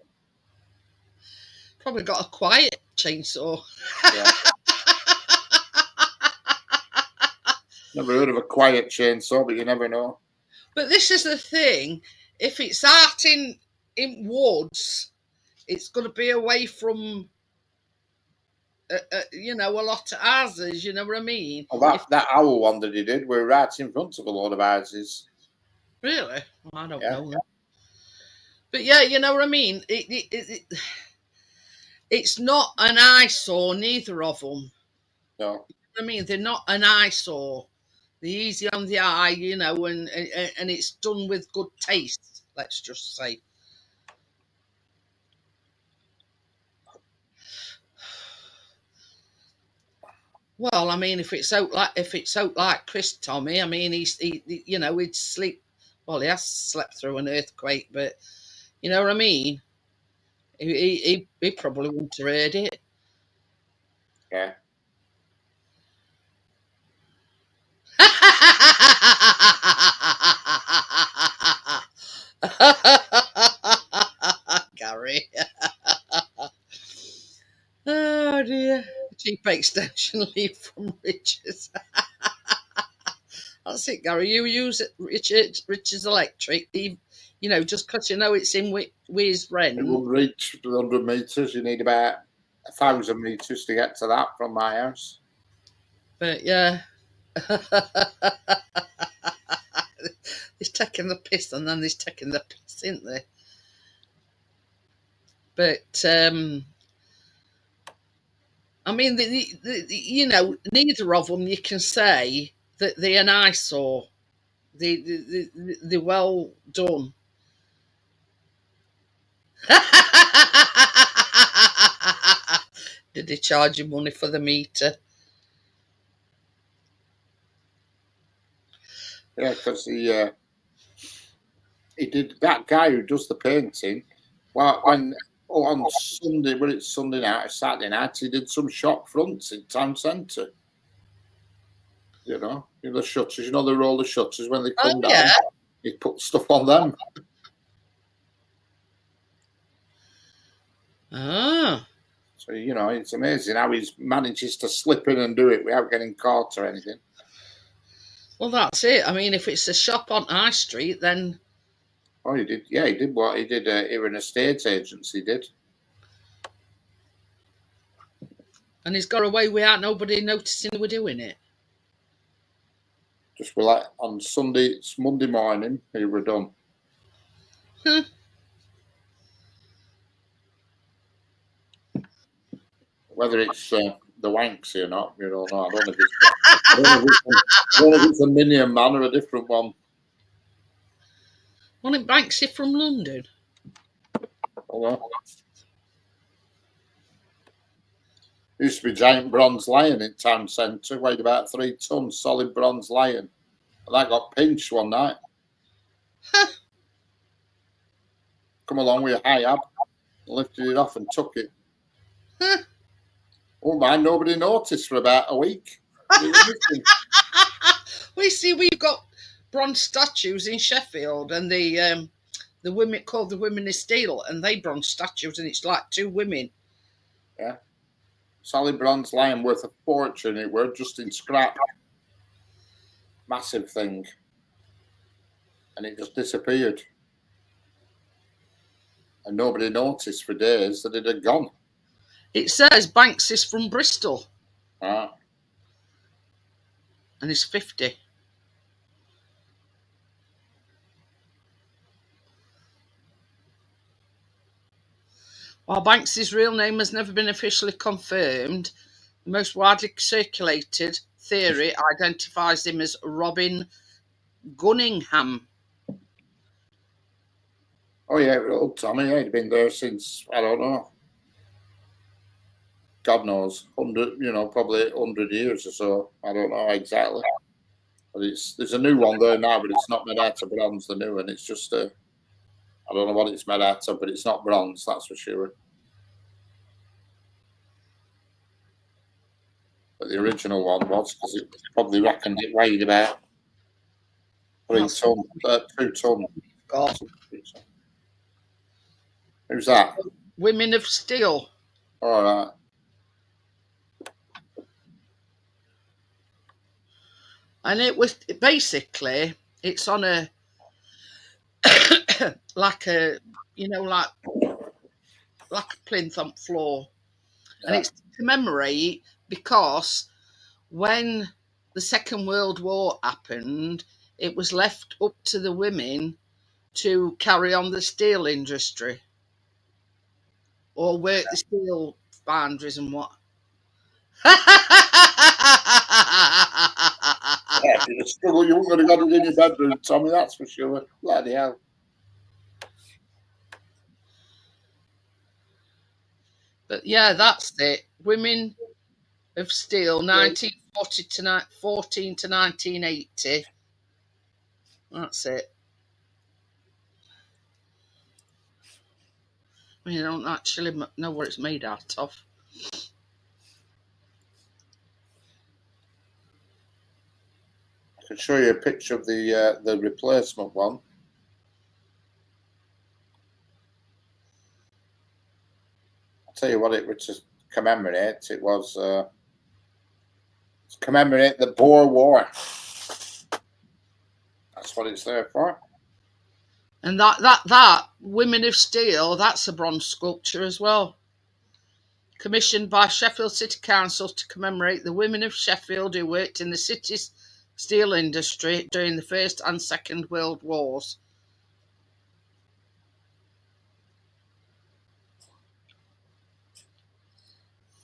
Probably got a quiet chainsaw. Yeah. Never heard of a quiet chainsaw, but you never know. But this is the thing. If it's out in woods, it's going to be away from, a lot of houses. You know what I mean? Well, that owl one that he did, we're right in front of a lot of houses. Really? Well, I don't know. But yeah, you know what I mean? It's not an eyesore, neither of them. No. You know what I mean? They're not an eyesore. They're easy on the eye, and it's done with good taste, let's just say. Well, I mean, if it's out like Chris Tommy, I mean, he'd sleep. Well, he has slept through an earthquake, but you know what I mean. He probably wouldn't have heard it. Yeah. Gary. Oh dear. Cheap extension lead from Richard. That's it, Gary. You use it, Richard's electric. Just because you know it's in with his rent. It will reach 100 metres. You need about 1,000 metres to get to that from my house. But yeah. He's taking the piss and then he's taking the piss, isn't they? But I mean, neither of them you can say that they're an eyesore. They're well done. Did they charge you money for the meter? Yeah, because he did, that guy who does the painting. Well, on Sunday, when it's Sunday night or Saturday night, he did some shop fronts in town centre. The shutters. The roller shutters when they come down. Yeah. He put stuff on them. Ah. So it's amazing how he manages to slip in and do it without getting caught or anything. Well, that's it. I mean, if it's a shop on High Street, then Oh, he did. Yeah, he did what he did here in a estate agency. He did. and he's got away without nobody noticing we're doing it. Just like on Sunday, it's Monday morning. He were done. Huh. Whether it's the Wanksy or not, you don't know. I don't know if it's a minion man or a different one. Wasn't Banksy from London? Although, used to be giant bronze lion in town centre, weighed about 3 tons, solid bronze lion. And that got pinched one night. Huh. Come along with a high ab, lifted it off and took it. Huh. Oh man, nobody noticed for about a week. We see we've got bronze statues in Sheffield, and the women called the Women of Steel, and they bronze statues, and it's like 2 women. Yeah. Solid bronze lion worth a fortune, it were, just in scrap. Massive thing. And it just disappeared. And nobody noticed for days that it had gone. It says Banks is from Bristol. Ah. And he's 50. While Banks's real name has never been officially confirmed, the most widely circulated theory identifies him as Robin Gunningham. Oh yeah, old Tommy, yeah, he'd been there since, I don't know. God knows, 100, probably 100 years or so. I don't know exactly. But there's a new one there now, but it's not made out of bronze, the new one. It's just I don't know what it's made out of, but it's not bronze, that's for sure. But the original one was, because it probably reckoned it weighed about 2 tons. God. Who's that? Women of Steel. All right. And it was basically, it's on a like a plinth on floor. Yeah. And it's to commemorate, because when the Second World War happened, it was left up to the women to carry on the steel industry or work the steel foundries and what. Yeah, if you'd struggle, you wouldn't have got it in your bedroom, Tommy, that's for sure. Bloody hell. But yeah, that's it. Women of Steel, 1940 to 1980. That's it. I mean, I don't actually know what it's made out of. I can show you a picture of the replacement one. I'll tell you what it was to commemorate. It was to commemorate the Boer War. That's what it's there for. And that Women of Steel, that's a bronze sculpture as well. Commissioned by Sheffield City Council to commemorate the women of Sheffield who worked in the city's steel industry during the First and Second World Wars.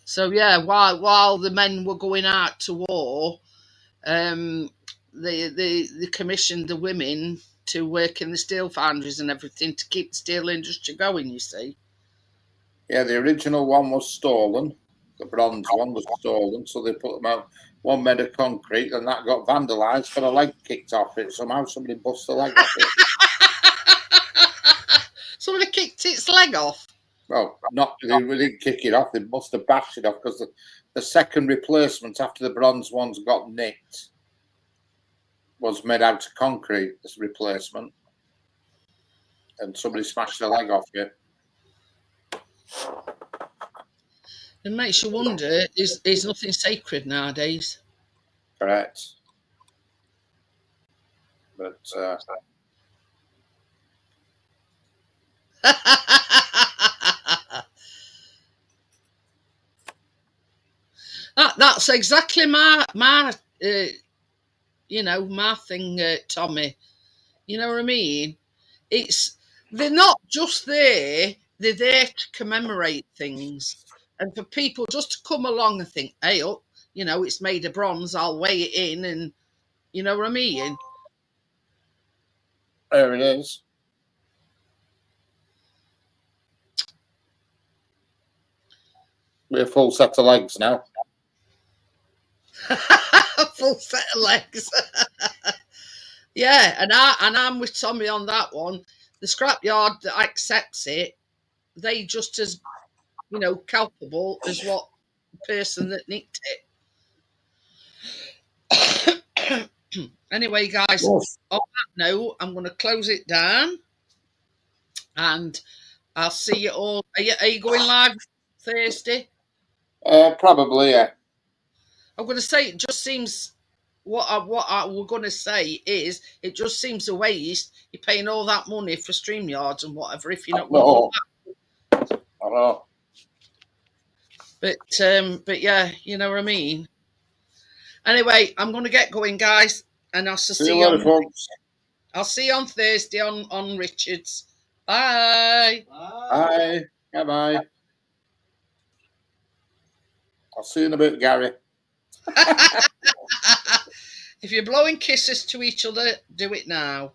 So yeah, while the men were going out to war, they commissioned the women to work in the steel foundries and everything to keep the steel industry going, you see. Yeah, the original one was stolen. The bronze one was stolen, so they put them out. One made of concrete, and that got vandalised, got a leg kicked off it. Somehow somebody bust the leg off it. Somebody kicked its leg off? Well, they didn't kick it off. They must have bashed it off, because the second replacement after the bronze ones got nicked was made out of concrete, this replacement. And somebody smashed the leg off it. It makes you wonder, is nothing sacred nowadays? Correct. But that's exactly my you know, my thing, Tommy. You know what I mean? They're not just there; they're there to commemorate things, and for people just to come along and think, "Hey, up, you know, it's made of bronze. I'll weigh it in," and you know what I mean. there it is. We're a full set of legs now. Full set of legs. Yeah, and I'm with Tommy on that one. The scrapyard that accepts it, they just as, you know, culpable as what the person that nicked it. Anyway, guys, Yes. on that note, I'm going to close it down, and I'll see you all. Are you going live Thursday? Probably, yeah. I'm going to say it just seems what I we're going to say is it just seems a waste. You're paying all that money for StreamYards and whatever if you're not going to come back. I know. But yeah, you know what I mean. Anyway, I'm going to get going, guys, and I'll See you see you later, on. folks. I'll see you on Thursday on Richards. Bye. Bye. Bye. I'll see you in a bit, Gary. If you're blowing kisses to each other, do it now.